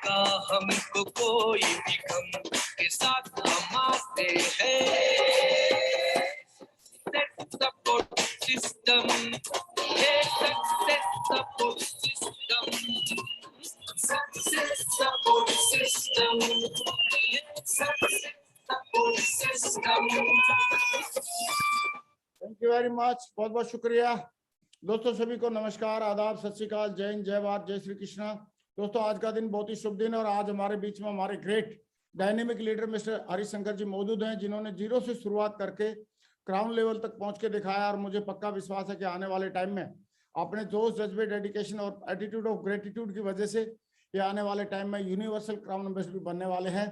का हमको कोई भी गम के साथ हम आते हैं। Set support system, success support system, success support system, success support system. Thank you very much, बहुत बहुत शुक्रिया दोस्तों। सभी को नमस्कार, आदाब, सत श्री अकाल, जय हिंद, जय भारत, जय श्री कृष्णा। दोस्तों आज का दिन बहुत ही शुभ दिन है और आज हमारे बीच में हमारे great dynamic leader mister Harishankar ji मौजूद हैं, जिन्होंने जीरो से शुरुआत करके क्राउन लेवल तक पहुंच के दिखाया। और मुझे पक्का विश्वास है कि आने वाले टाइम में अपने जोश, जज्बे, डेडिकेशन और एटीट्यूड ऑफ ग्रेटिट्यूड की वजह से ये आने वाले टाइम में यूनिवर्सल क्राउन एम्बेसडर बनने वाले हैं।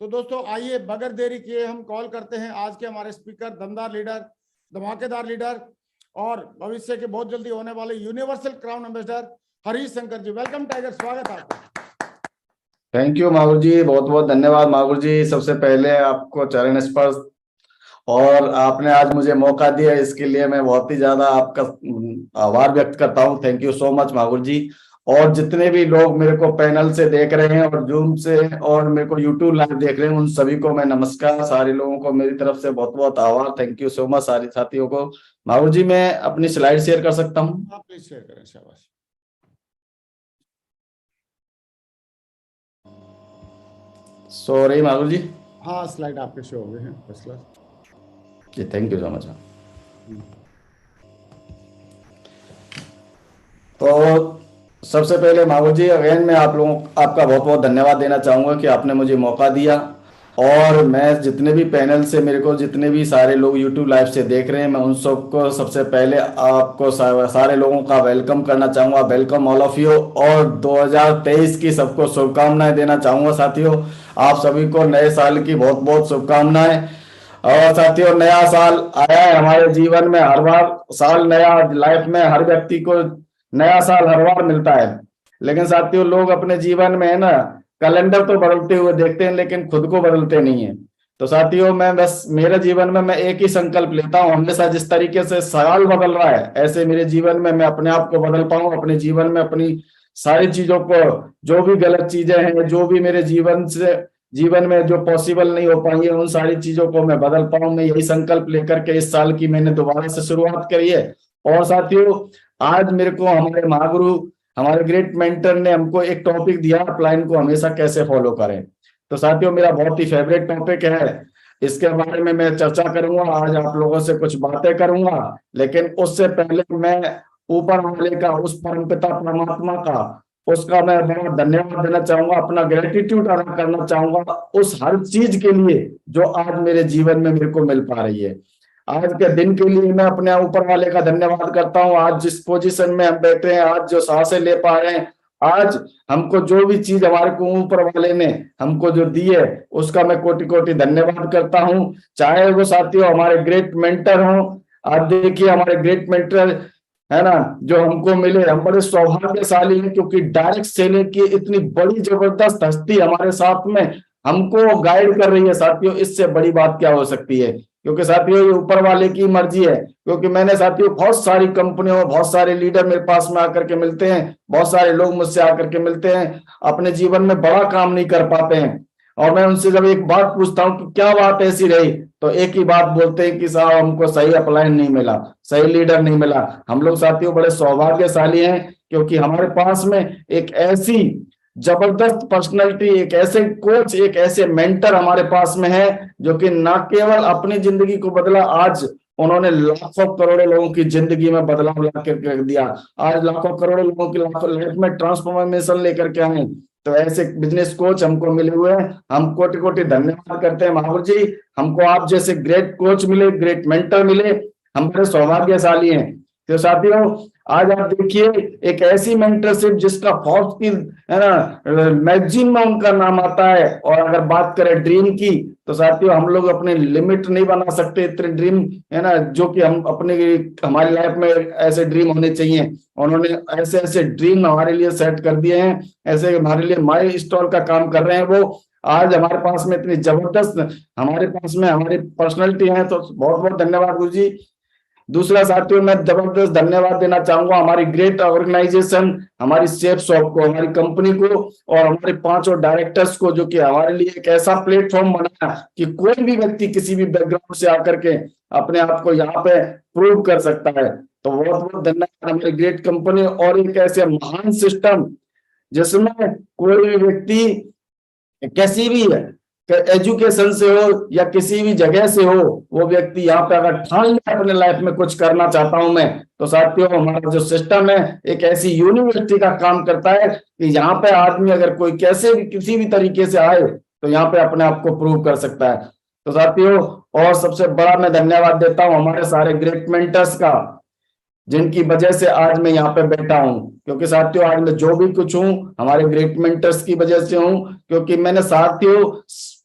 तो दोस्तों आइए बगैर देरी किए हम कॉल करते हैं आज के हमारे स्पीकर, दमदार लीडर, धमाकेदार लीडर और भविष्य के बहुत जल्दी होने वाले यूनिवर्सल क्राउन एम्बेसडर हरिशंकर जी। वेलकम टाइगर, स्वागत है आपका। थैंक यू मागुर जी, बहुत बहुत धन्यवाद मागुर जी। सबसे पहले आपको चरण स्पर्श, और आपने आज मुझे मौका दिया इसके लिए मैं बहुत ही ज्यादा आपका आभार व्यक्त करता हूं। थैंक यू सो मच मागुर जी। और जितने भी लोग मेरे को पैनल से देख रहे हैं और जूम से और मेरे को यूट्यूब लाइव देख रहे हैं, उन सभी को मैं नमस्कार। सारे लोगों को मेरी तरफ से बहुत बहुत आभार। थैंक यू सो मच सारे साथियों को। मागुर जी मैं अपनी स्लाइड शेयर कर सकता हूँ? आप प्लीज शेयर करें, शाबाश। सॉरी मागुर जी। हाँ, स्लाइड आपके शो हो गए हैं, फर्स्ट क्लास जी, थैंक यू सो मच। तो सबसे पहले मागुर जी अगेन मैं आप लोगों आपका बहुत बहुत धन्यवाद देना चाहूंगा कि आपने मुझे मौका दिया। और मैं जितने भी पैनल से मेरे को जितने भी सारे लोग यूट्यूब लाइव से देख रहे हैं, मैं उन सबको सबसे पहले आपको सारे लोगों का वेलकम करना चाहूंगा। Welcome all of you. और 2023 की सबको शुभकामनाएं देना चाहूंगा साथियों। आप सभी को नए साल की बहुत बहुत शुभकामनाएं। और साथियों नया साल आया है हमारे जीवन में, हर बार साल नया, लाइफ में हर व्यक्ति को नया साल हर बार मिलता है। लेकिन साथियों लोग अपने जीवन में है ना कैलेंडर तो बदलते हुए देखते हैं लेकिन खुद को बदलते नहीं है। तो साथियों मैं बस मेरे जीवन में मैं एक ही संकल्प लेता हूँ, हमेशा जिस तरीके से साल बदल रहा है ऐसे मेरे जीवन में मैं अपने आप को बदल पाऊं, अपने जीवन में अपनी सारी चीजों को, जो भी गलत चीजें हैं, जो भी मेरे जीवन में जो पॉसिबल नहीं हो पाई है, उन सारी चीजों को मैं बदल पाऊं। मैं यही संकल्प लेकर के इस साल की मैंने दोबारा से शुरुआत करी है। और साथियों आज मेरे को हमारे महागुरु, हमारे ग्रेट मेंटर ने हमको एक टॉपिक दिया, अपलाइन को हमेशा कैसे फॉलो करें। तो साथियों मेरा बहुत ही फेवरेट टॉपिक है, इसके बारे में मैं चर्चा करूंगा। आज आप लोगों से कुछ बातें करूंगा, लेकिन उससे पहले मैं ऊपर वाले का, उस परमपिता परमात्मा का, उसका मैं बहुत धन्यवाद देना चाहूंगा, अपना ग्रेटिट्यूड अदा करना चाहूंगा उस हर चीज के लिए जो आज मेरे जीवन में मेरे को मिल पा रही है। आज के दिन के लिए मैं अपने ऊपर वाले का धन्यवाद करता हूँ। आज जिस पोजीशन में हम बैठे हैं, आज जो सांसें ले पा रहे हैं, आज हमको जो भी चीज हमारे को ऊपर वाले ने हमको जो दी है उसका मैं कोटि कोटि धन्यवाद करता हूँ। चाहे वो साथियों हमारे ग्रेट मेंटर हों, आप देखिए हमारे ग्रेट मेंटर है ना जो हमको मिले, हम बड़े सौभाग्यशाली हैं क्योंकि डायरेक्ट सेलिंग की इतनी बड़ी जबरदस्त हस्ती हमारे साथ में हमको गाइड कर रही है। साथियों इससे बड़ी बात क्या हो सकती है, क्योंकि साथियों ये ऊपर वाले की मर्जी है। क्योंकि मैंने साथियों बहुत सारी कंपनियों में बहुत सारे लीडर मेरे पास में आकर के मिलते हैं, बहुत सारे लोग मुझसे आकर के मिलते हैं, अपने जीवन में बड़ा काम नहीं कर पाते हैं। और मैं उनसे जब एक बात पूछता हूँ कि क्या बात ऐसी रही, तो एक ही बात बोलते हैं कि साहब हमको सही अपलाइन नहीं मिला, सही लीडर नहीं मिला। हम लोग साथियों बड़े सौभाग्यशाली हैं क्योंकि हमारे पास में एक ऐसी जबरदस्त पर्सनैलिटी, एक ऐसे कोच, एक ऐसे मेंटर हमारे पास में है जो कि न केवल अपनी जिंदगी को बदला, आज उन्होंने लाखों करोड़ों लोगों की जिंदगी में बदलाव ला करके रख दिया। आज लाखों करोड़ों लोगों की लाइफ में ट्रांसफॉर्मेशन लेकर के आए। तो ऐसे बिजनेस कोच हमको मिले हुए हैं, हम कोटि कोटि धन्यवाद करते हैं महावीर जी। हमको आप जैसे ग्रेट कोच मिले, ग्रेट मेंटर मिले, हम बड़े सौभाग्यशाली हैं। तो साथियों आज आप देखिए एक ऐसी मेंटरशिप जिसका फोर्थ की है ना मैगजीन में उनका नाम आता है। और अगर बात करें ड्रीम की, तो साथियों हम लोग अपने लिमिट नहीं बना सकते इतने ड्रीम है ना, जो कि हम अपने हमारी लाइफ में ऐसे ड्रीम होने चाहिए। उन्होंने ऐसे ऐसे ड्रीम हमारे लिए सेट कर दिए हैं, ऐसे हमारे लिए माइलस्टोन का काम कर रहे हैं वो। आज हमारे पास में इतनी जबरदस्त हमारे पास में हमारी पर्सनैलिटी है, तो बहुत बहुत धन्यवाद गुरु जी। दूसरा साथियों, मैं जबरदस्त धन्यवाद देना चाहूंगा हमारी ग्रेट ऑर्गेनाइजेशन, हमारी सेफ शॉप को, हमारी कंपनी को और हमारे 5 और डायरेक्टर्स को, जो कि हमारे लिए एक ऐसा प्लेटफॉर्म बनाया कि कोई भी व्यक्ति किसी भी बैकग्राउंड से आकर के अपने आप को यहाँ पे प्रूव कर सकता है। तो बहुत बहुत धन्यवाद हमारी ग्रेट कंपनी और एक ऐसे महान सिस्टम जिसमें कोई भी व्यक्ति कैसी भी है एजुकेशन से हो या किसी भी जगह से हो, वो व्यक्ति यहाँ पे अगर ठान ले अपने लाइफ में कुछ करना चाहता हूं मैं, तो साथियों हमारा जो सिस्टम है एक ऐसी यूनिवर्सिटी का काम करता है कि यहाँ पे आदमी अगर कोई कैसे भी किसी भी तरीके से आए तो यहाँ पे अपने आप को प्रूव कर सकता है। तो साथियों, और सबसे बड़ा मैं धन्यवाद देता हूँ हमारे सारे ग्रेट मेंटर्स का, जिनकी वजह से आज मैं यहाँ पे बैठा हूँ। क्योंकि साथियों आज मैं जो भी कुछ हूँ हमारे ग्रेट मेंटर्स की वजह से हूँ, क्योंकि मैंने साथियों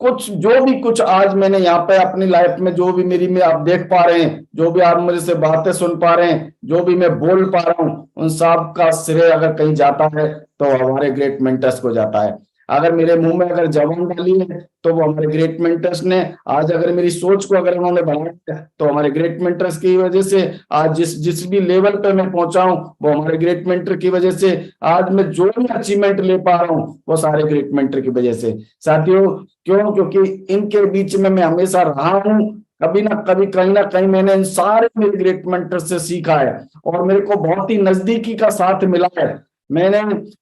कुछ जो भी कुछ आज मैंने यहाँ पे अपनी लाइफ में जो भी मेरी में आप देख पा रहे हैं, जो भी आप मुझे से बातें सुन पा रहे हैं, जो भी मैं बोल पा रहा हूँ, उन सब का श्रेय अगर कहीं जाता है तो हमारे ग्रेट मेंटर्स को जाता है। अगर मेरे मुंह में अगर जबान डाली है तो वो हमारे ग्रेट मेंटर्स ने, आज अगर मेरी सोच को अगर उन्होंने बढ़ाया तो हमारे ग्रेट मेंटर्स की वजह से आज जिस भी लेवल पे मैं पहुंचा हूं वो हमारे ग्रेट मेंटर की वजह से, आज मैं जो भी अचीवमेंट ले पा रहा हूं वो सारे ग्रेट मेंटर की वजह से। साथियों क्यों? क्योंकि इनके बीच में मैं हमेशा रहा हूं, कभी ना कभी कहीं ना कहीं मैंने इन सारे मेरे ग्रेट मेंटर से सीखा है और मेरे को बहुत ही नजदीकी का साथ मिला है। मैंने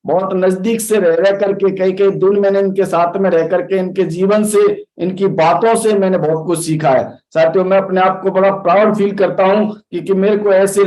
बहुत नजदीक से रह करके कई दिन मैंने इनके साथ में रह करके इनके जीवन से, इनकी बातों से मैंने बहुत कुछ सीखा है। साथियों मैं अपने आप को बड़ा प्राउड फील करता हूं कि मेरे को ऐसे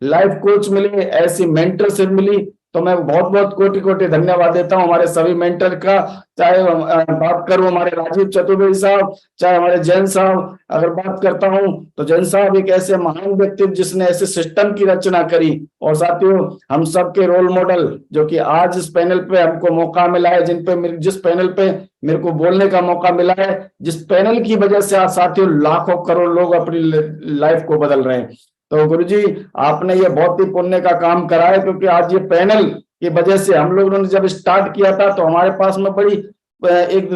लाइफ कोच मिले, ऐसी मेंटरशिप मिली। तो मैं बहुत बहुत कोटि कोटि धन्यवाद देता हूं हमारे सभी मेंटर का, चाहे बात करूं हमारे राजीव चतुर्वेदी साहब, चाहे हमारे जैन साहब। अगर बात करता हूं तो जैन साहब एक ऐसे महान व्यक्ति जिसने ऐसे सिस्टम की रचना करी। और साथियों हम सबके रोल मॉडल जो कि आज इस पैनल पे हमको मौका मिला है, जिस पैनल पे मेरे को बोलने का मौका मिला है, जिस पैनल की वजह से आज साथियों लाखों करोड़ लोग अपनी लाइफ को बदल रहे हैं। तो गुरुजी आपने ये बहुत ही पुण्य का काम करा है, क्योंकि आज ये पैनल की वजह से हम लोगों ने जब स्टार्ट किया था तो हमारे पास में बड़ी एक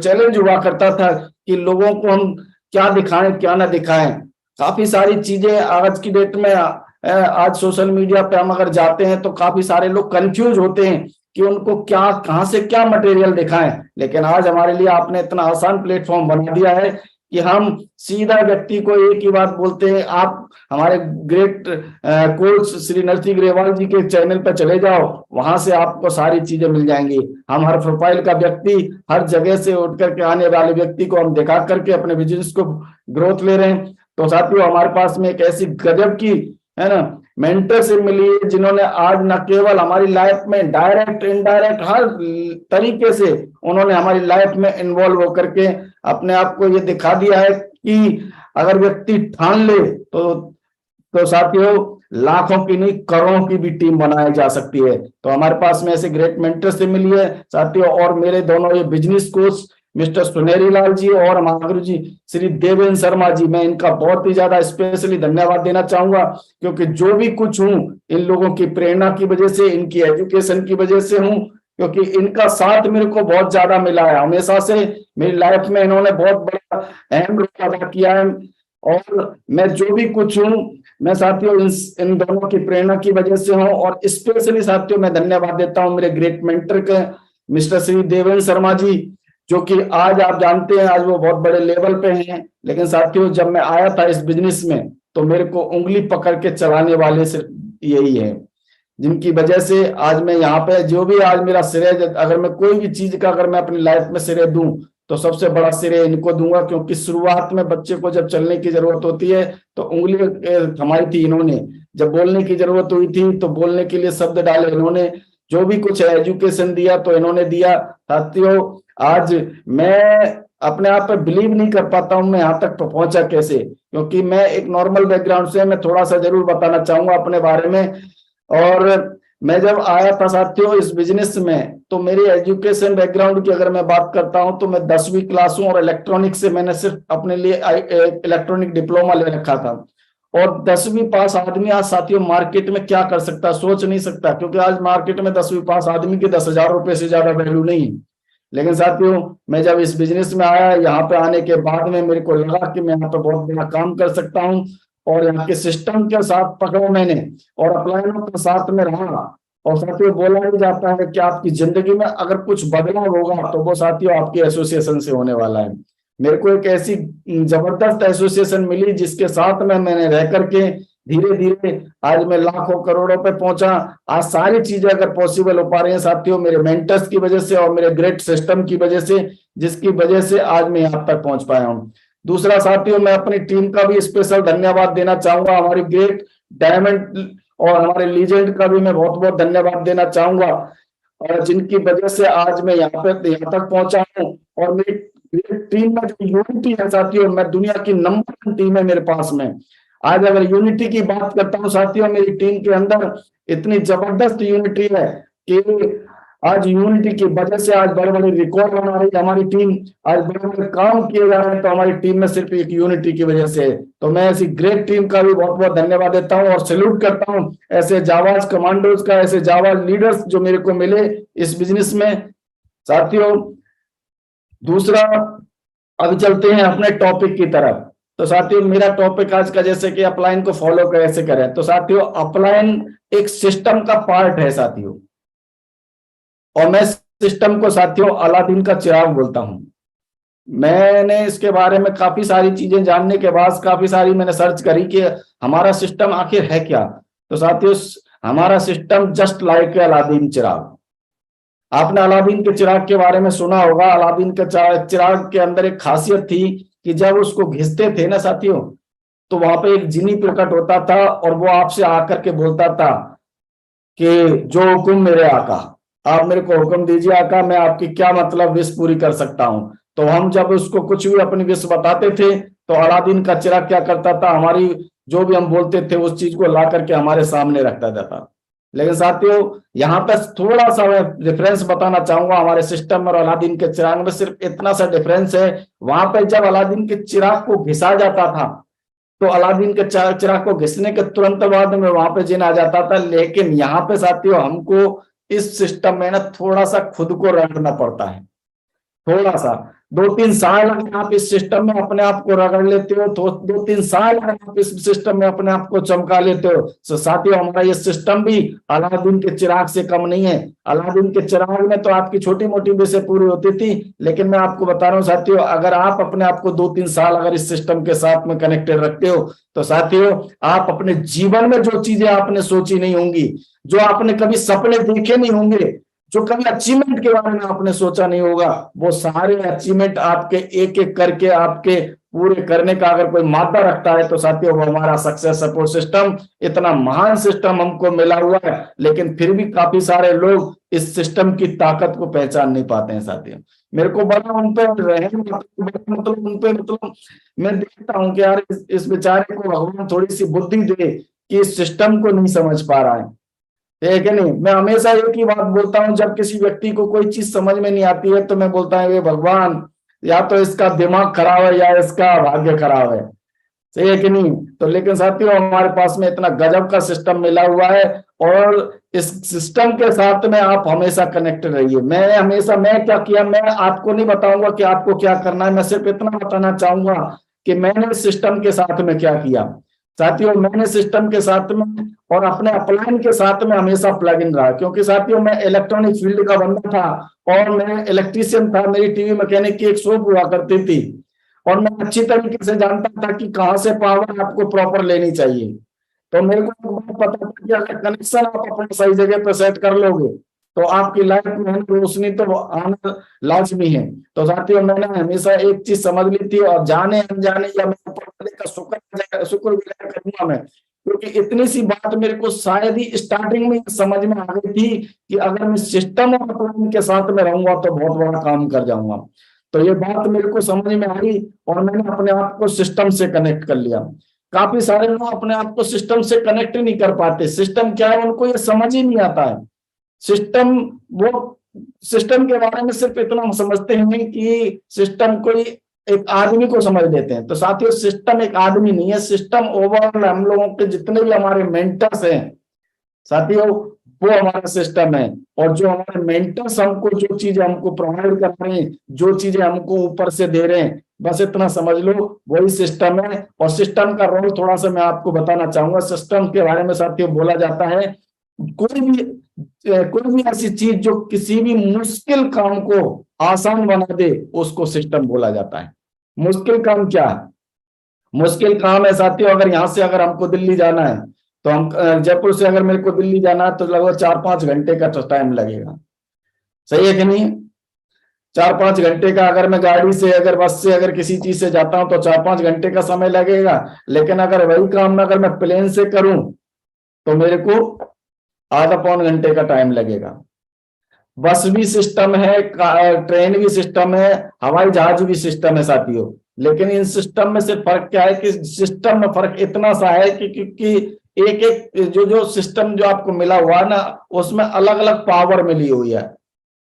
चैलेंज हुआ करता था कि लोगों को हम क्या दिखाएं क्या ना दिखाएं। काफी सारी चीजें आज की डेट में, आज सोशल मीडिया पे हम अगर जाते हैं तो काफी सारे लोग कंफ्यूज होते हैं कि उनको क्या, कहां से क्या मटेरियल दिखाएं। लेकिन आज हमारे लिए आपने इतना आसान प्लेटफॉर्म बना दिया है कि हम सीधा व्यक्ति को एक ही बात बोलते हैं। आप हमारे ग्रेट कोच श्री नरसिंह ग्रेवाल जी के चैनल पर चले जाओ, वहां से आपको सारी चीजें मिल जाएंगी। हम हर प्रोफाइल का व्यक्ति, हर जगह से उठ करके आने वाले व्यक्ति को हम दिखा करके अपने बिजनेस को ग्रोथ ले रहे हैं। तो साथियों हमारे पास में एक ऐसी गजब की है ना मेंटरशिप मिली है, जिन्होंने आज न केवल हमारी लाइफ में डायरेक्ट इनडायरेक्ट हर तरीके से उन्होंने हमारी लाइफ में इन्वॉल्व होकर के अपने आप को ये दिखा दिया है कि अगर व्यक्ति ठान ले तो साथियों लाखों की नहीं करोड़ों की भी टीम बनाई जा सकती है। तो हमारे पास में ऐसे ग्रेट मेंटरशिप मिली है साथियों। और मेरे दोनों ये business coach mister Suneri Lal ji और महागुरु जी श्री देवेंद्र शर्मा जी, मैं इनका बहुत ही ज्यादा स्पेशली धन्यवाद देना चाहूंगा, क्योंकि जो भी कुछ हूं इन लोगों की प्रेरणा की वजह से, इनकी एजुकेशन की वजह से हूं, क्योंकि इनका साथ मेरे को बहुत ज्यादा मिला है। हमेशा से मेरी लाइफ में इन्होंने बहुत बड़ा अहम रोल अदा किया है। और मैं जो भी कुछ हूं मैं साथियों इन दोनों की प्रेरणा की वजह से हूं। और स्पेशली साथियों मैं धन्यवाद देता हूं मेरे ग्रेट मेंटर के मिस्टर श्री देवेंद्र शर्मा जी, जो कि आज आप जानते हैं आज वो बहुत बड़े लेवल पे हैं। लेकिन साथियों जब मैं आया था इस बिजनेस में तो मेरे को उंगली पकड़ के चलाने वाले सिर्फ यही है, जिनकी वजह से आज मैं यहाँ पे जो भी आज मेरा श्रेय, अगर मैं कोई भी चीज का अगर मैं अपनी लाइफ में श्रेय दूं तो सबसे बड़ा श्रेय इनको दूंगा। क्योंकि शुरुआत में बच्चे को जब चलने की जरूरत होती है तो उंगली थमाई थी इन्होंने, जब बोलने की जरूरत हुई थी तो बोलने के लिए शब्द डाले इन्होंने, जो भी कुछ एजुकेशन दिया तो इन्होंने दिया। साथियों आज मैं अपने आप पे बिलीव नहीं कर पाता हूं मैं यहाँ तक पहुंचा कैसे, क्योंकि मैं एक नॉर्मल बैकग्राउंड से, मैं थोड़ा सा जरूर बताना चाहूंगा अपने बारे में। और मैं जब आया था साथियों इस बिजनेस में तो मेरी एजुकेशन बैकग्राउंड की अगर मैं बात करता हूं तो मैं 10वीं क्लास हूं और इलेक्ट्रॉनिक से मैंने सिर्फ अपने लिए इलेक्ट्रॉनिक डिप्लोमा ले रखा था। और 10वीं पास आदमी आज साथियों मार्केट में क्या कर सकता, सोच नहीं सकता, क्योंकि आज मार्केट में 10वीं पास आदमी के 10,000 रुपए से ज्यादा वैल्यू नहीं। लेकिन साथियों मैं जब इस बिजनेस में आया, यहाँ पे आने के बाद में मेरे को लगा कि मैं यहाँ पे बहुत बड़ा काम कर सकता हूँ, और यहाँ के सिस्टम के साथ पकड़ा मैंने और अपलाइनों के साथ में रहा। और साथियों बोला ही जाता है कि आपकी जिंदगी में अगर कुछ बदलाव होगा तो वो साथियों आपकी एसोसिएशन से होने वाला है। मेरे को एक ऐसी जबरदस्त एसोसिएशन मिली जिसके साथ में मैंने रह करके धीरे धीरे आज मैं लाखों करोड़ों पे पहुंचा। आज सारी चीजें अगर पॉसिबल हो पा रही हैं साथियों मेरे मेंटर्स की वजह से और मेरे ग्रेट सिस्टम की वजह से, जिसकी वजह से आज मैं यहाँ तक पहुंच पाया हूँ। दूसरा साथियों मैं अपनी टीम का भी स्पेशल धन्यवाद देना चाहूंगा, हमारी ग्रेट डायमंड और हमारे लीजेंड का भी मैं बहुत बहुत धन्यवाद देना चाहूंगा, और जिनकी वजह से आज मैं यहाँ तक पहुंचा हूँ। और मेरी टीम में जो यूनिटी है साथियों, मैं दुनिया की नंबर 1 टीम है मेरे पास में। आज अगर यूनिटी की बात करता हूँ साथियों, मेरी टीम के अंदर इतनी जबरदस्त यूनिटी है कि आज यूनिटी की वजह से आज बड़े बड़े रिकॉर्ड बना रही है हमारी टीम, आज बड़े बड़े काम किए जा रहे हैं, तो हमारी टीम में सिर्फ एक यूनिटी की वजह से। तो मैं ऐसी ग्रेट टीम का भी बहुत बहुत धन्यवाद देता हूँ और सैल्यूट करता हूँ ऐसे जाबाज कमांडोज का, ऐसे जाबाज लीडर्स जो मेरे को मिले इस बिजनेस में साथियों। दूसरा अभी चलते हैं अपने टॉपिक की तरफ। तो साथियों मेरा टॉपिक आज का जैसे कि अपलाइन को फॉलो कैसे करें, तो साथियों अपलाइन एक सिस्टम का पार्ट है साथियों, और मैं सिस्टम को साथियों अलादीन का चिराग बोलता हूं। मैंने इसके बारे में काफी सारी चीजें जानने के बाद काफी सारी मैंने सर्च करी कि हमारा सिस्टम आखिर है क्या। तो साथियों हमारा सिस्टम जस्ट लाइक अलादीन चिराग। आपने अलादीन के चिराग के बारे में सुना होगा। अलादीन के चिराग के अंदर एक खासियत थी कि जब उसको घिसते थे ना साथियों, तो वहां पे एक जिनी प्रकट होता था और वो आपसे आकर के बोलता था कि जो हुक्म मेरे आका, आप मेरे को हुक्म दीजिए आका, मैं आपकी क्या मतलब विश पूरी कर सकता हूं। तो हम जब उसको कुछ भी अपनी विश बताते थे तो अलादीन का चिराग क्या करता था, हमारी जो भी हम बोलते थे उस चीज को ला करके हमारे सामने रखता था। लेकिन साथियों यहाँ पे थोड़ा सा मैं डिफरेंस बताना चाहूंगा हमारे सिस्टम और अलादीन के चिराग में, सिर्फ इतना सा डिफरेंस है। वहां पे जब अलादीन के चिराग को घिसा जाता था तो अलादीन के चिराग को घिसने के तुरंत बाद में वहां पे जिन आ जाता था। लेकिन यहाँ पे साथियों हमको इस सिस्टम में ना थोड़ा सा खुद को रगड़ना पड़ता है, थोड़ा सा 2-3 साल अगर आप इस सिस्टम में अपने आप को रगड़ लेते हो, तो 2-3 साल अगर आप इस सिस्टम में अपने आप को चमका लेते हो, तो साथियों हमारा ये सिस्टम भी अलादीन के चिराग से कम नहीं है। अलादीन के चिराग में तो आपकी छोटी मोटी विषय पूरी होती थी, लेकिन मैं आपको बता रहा हूँ साथियों, अगर आप अपने आप को 2-3 साल अगर इस सिस्टम के साथ में कनेक्टेड रखते हो, तो साथियों आप अपने जीवन में जो चीजें आपने सोची नहीं होंगी, जो आपने कभी सपने देखे नहीं होंगे, जो कभी अचीवमेंट के बारे में आपने सोचा नहीं होगा, वो सारे अचीवमेंट आपके एक एक करके आपके पूरे करने का अगर कोई मादा रखता है तो साथियों वो हमारा सक्सेस सपोर्ट सिस्टम। इतना महान सिस्टम हमको मिला हुआ है, लेकिन फिर भी काफी सारे लोग इस सिस्टम की ताकत को पहचान नहीं पाते हैं साथियों। मेरे को बड़ा उन पे मतलब उन पे मतलब मैं देखता हूँ कि यार इस बेचारे को भगवान थोड़ी सी बुद्धि दे कि इस सिस्टम को नहीं समझ पा रहा है, ठीक है नहीं। मैं हमेशा एक ही बात बोलता हूं, जब किसी व्यक्ति को कोई चीज समझ में नहीं आती है तो मैं बोलता हूँ ये भगवान या तो इसका दिमाग खराब है या इसका भाग्य खराब है, सही है कि नहीं। तो लेकिन साथियों हमारे पास में इतना गजब का सिस्टम मिला हुआ है, और इस सिस्टम के साथ में आप हमेशा कनेक्टेड रहिए। मैं क्या किया, मैं आपको नहीं बताऊंगा कि आपको क्या करना है, मैं सिर्फ इतना बताना चाहूंगा कि मैंने सिस्टम के साथ में क्या किया। साथियों मैंने सिस्टम के साथ में और अपने अपलाइन के साथ में हमेशा प्लग इन रहा, क्योंकि साथियों मैं इलेक्ट्रॉनिक फील्ड का बंदा था और मैं इलेक्ट्रीशियन था। मेरी टीवी मैकेनिक की एक शॉप हुआ करती थी और मैं अच्छी तरीके से जानता था कि कहाँ से पावर आपको प्रॉपर लेनी चाहिए। तो मेरे को पता था कि अगर कनेक्शन आप अपने सही जगह पर सेट कर लोगे तो आपकी लाइफ में रोशनी तो आना लाजमी है। तो साथियों मैंने हमेशा एक चीज समझ ली थी, और जाने अनजाने या मैं का शुक्र करूंगा मैं, क्योंकि इतनी सी बात मेरे को शायद ही स्टार्टिंग में समझ में आ गई थी कि अगर मैं सिस्टम और प्लान के साथ में रहूंगा तो बहुत बड़ा काम कर जाऊंगा। तो ये बात मेरे को समझ में आई और मैंने अपने आप को सिस्टम से कनेक्ट कर लिया। काफी सारे लोग अपने आप को सिस्टम से कनेक्ट नहीं कर पाते। सिस्टम क्या है उनको ये समझ ही नहीं आता है। सिस्टम के बारे में सिर्फ इतना समझते हैं कि सिस्टम कोई एक आदमी को समझ लेते हैं। तो साथियों सिस्टम एक आदमी नहीं है, सिस्टम ओवरऑल हम लोगों के जितने भी हमारे मेंटर्स हैं साथियों वो हमारा सिस्टम है। और जो हमारे मेंटर्स हमको जो चीजें हमको प्रोवाइड कर रहे हैं, जो चीजें हमको ऊपर से दे रहे हैं, बस इतना समझ लो वही सिस्टम है। और सिस्टम का रोल थोड़ा सा मैं आपको बताना चाहूंगा। सिस्टम के बारे में साथियों बोला जाता है, कोई भी ऐसी चीज जो किसी भी मुश्किल काम को आसान बना दे, उसको सिस्टम बोला जाता है। मुश्किल काम क्या है? मुश्किल काम है साथियों, अगर यहाँ से अगर हमको दिल्ली जाना है, तो हम जयपुर से अगर मेरे को दिल्ली जाना है तो लगभग 4-5 घंटे का तो टाइम लगेगा। सही है कि नहीं? 4-5 घंटे का, अगर मैं गाड़ी से अगर बस से अगर किसी चीज से जाता हूं तो 4-5 घंटे का समय लगेगा। लेकिन अगर वही काम अगर मैं प्लेन से करूं तो मेरे को आधा पौन घंटे का टाइम लगेगा। बस भी सिस्टम है, ट्रेन भी सिस्टम है, हवाई जहाज भी सिस्टम है साथियों। लेकिन इन सिस्टम में से फर्क क्या है कि सिस्टम में फर्क इतना सा है कि क्योंकि एक एक जो सिस्टम जो आपको मिला हुआ ना, उसमें अलग अलग पावर मिली हुई है,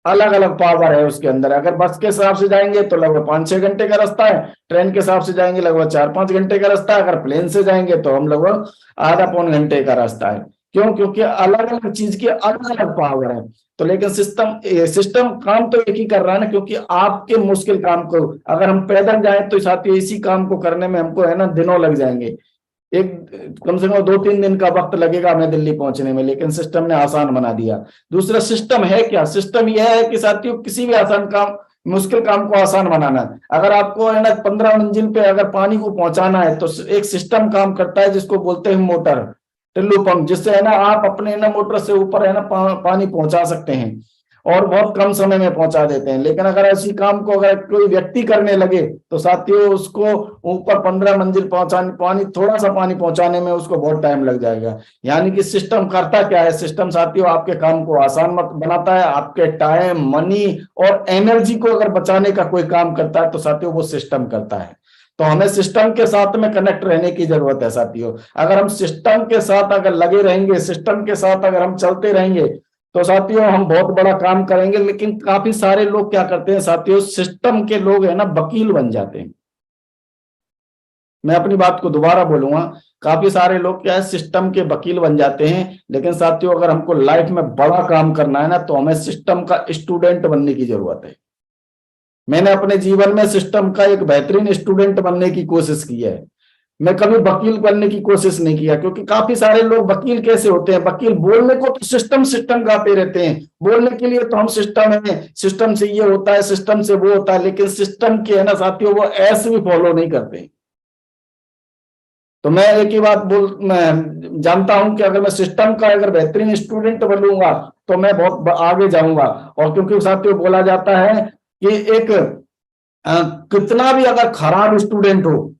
अलग अलग पावर है उसके अंदर। अगर बस के हिसाब से जाएंगे तो लगभग 5-6 घंटे का रास्ता है, ट्रेन के हिसाब से जाएंगे लगभग 4-5 घंटे का रास्ता है, अगर प्लेन से जाएंगे तो हम लगभग आधा पौन घंटे का रास्ता है। क्यों? क्योंकि अलग अलग चीज की अलग अलग पावर है। तो लेकिन सिस्टम काम तो एक ही कर रहा है ना, क्योंकि आपके मुश्किल काम को अगर हम पैदल जाएं तो साथियों इसी काम को करने में हमको है ना दिनों लग जाएंगे, एक कम से कम 2-3 दिन का वक्त लगेगा हमें दिल्ली पहुंचने में। लेकिन सिस्टम ने आसान बना दिया। दूसरा सिस्टम है क्या? सिस्टम यह है कि साथियों किसी भी आसान काम, मुश्किल काम को आसान बनाना है। अगर आपको है ना 15 मंजिल पे अगर पानी को पहुंचाना है तो एक सिस्टम काम करता है जिसको बोलते हैं मोटर, टिल्लू पंप, जिससे है ना आप अपने ना मोटर से ऊपर है ना पानी पहुंचा सकते हैं और बहुत कम समय में पहुंचा देते हैं। लेकिन अगर ऐसी काम को अगर कोई व्यक्ति करने लगे तो साथियों उसको ऊपर 15 मंजिल पहुंचाने, थोड़ा सा पानी पहुंचाने में उसको बहुत टाइम लग जाएगा। यानी कि सिस्टम करता क्या है? सिस्टम साथियों आपके काम को आसान बनाता है, आपके टाइम, मनी और एनर्जी को अगर बचाने का कोई काम करता है तो साथियों वो सिस्टम करता है। तो हमें सिस्टम के साथ में कनेक्ट रहने की जरूरत है साथियों। अगर हम सिस्टम के साथ अगर लगे रहेंगे, सिस्टम के साथ अगर हम चलते रहेंगे तो साथियों हम बहुत बड़ा काम करेंगे। लेकिन काफी सारे लोग क्या करते हैं साथियों, सिस्टम के लोग है ना वकील बन जाते हैं। मैं अपनी बात को दोबारा बोलूंगा, काफी सारे लोग क्या है सिस्टम के वकील बन जाते हैं। लेकिन साथियों अगर हमको लाइफ में बड़ा काम करना है ना तो हमें सिस्टम का स्टूडेंट बनने की जरूरत है। मैंने अपने जीवन में सिस्टम का एक बेहतरीन स्टूडेंट बनने की कोशिश की है। मैं कभी वकील बनने की कोशिश नहीं किया, क्योंकि काफी सारे लोग वकील कैसे होते हैं, वकील बोलने को तो सिस्टम गाते रहते हैं, बोलने के लिए तो हम सिस्टम है, सिस्टम से ये होता है, सिस्टम से वो होता है, लेकिन सिस्टम के है ना साथियों वो ऐसे भी फॉलो नहीं करते। तो मैं एक ही बात मैं जानता हूं कि अगर मैं सिस्टम का अगर बेहतरीन स्टूडेंट बनूंगा तो मैं बहुत आगे जाऊंगा। और क्योंकि साथियों बोला जाता है कि एक कितना भी अगर खराब स्टूडेंट हो,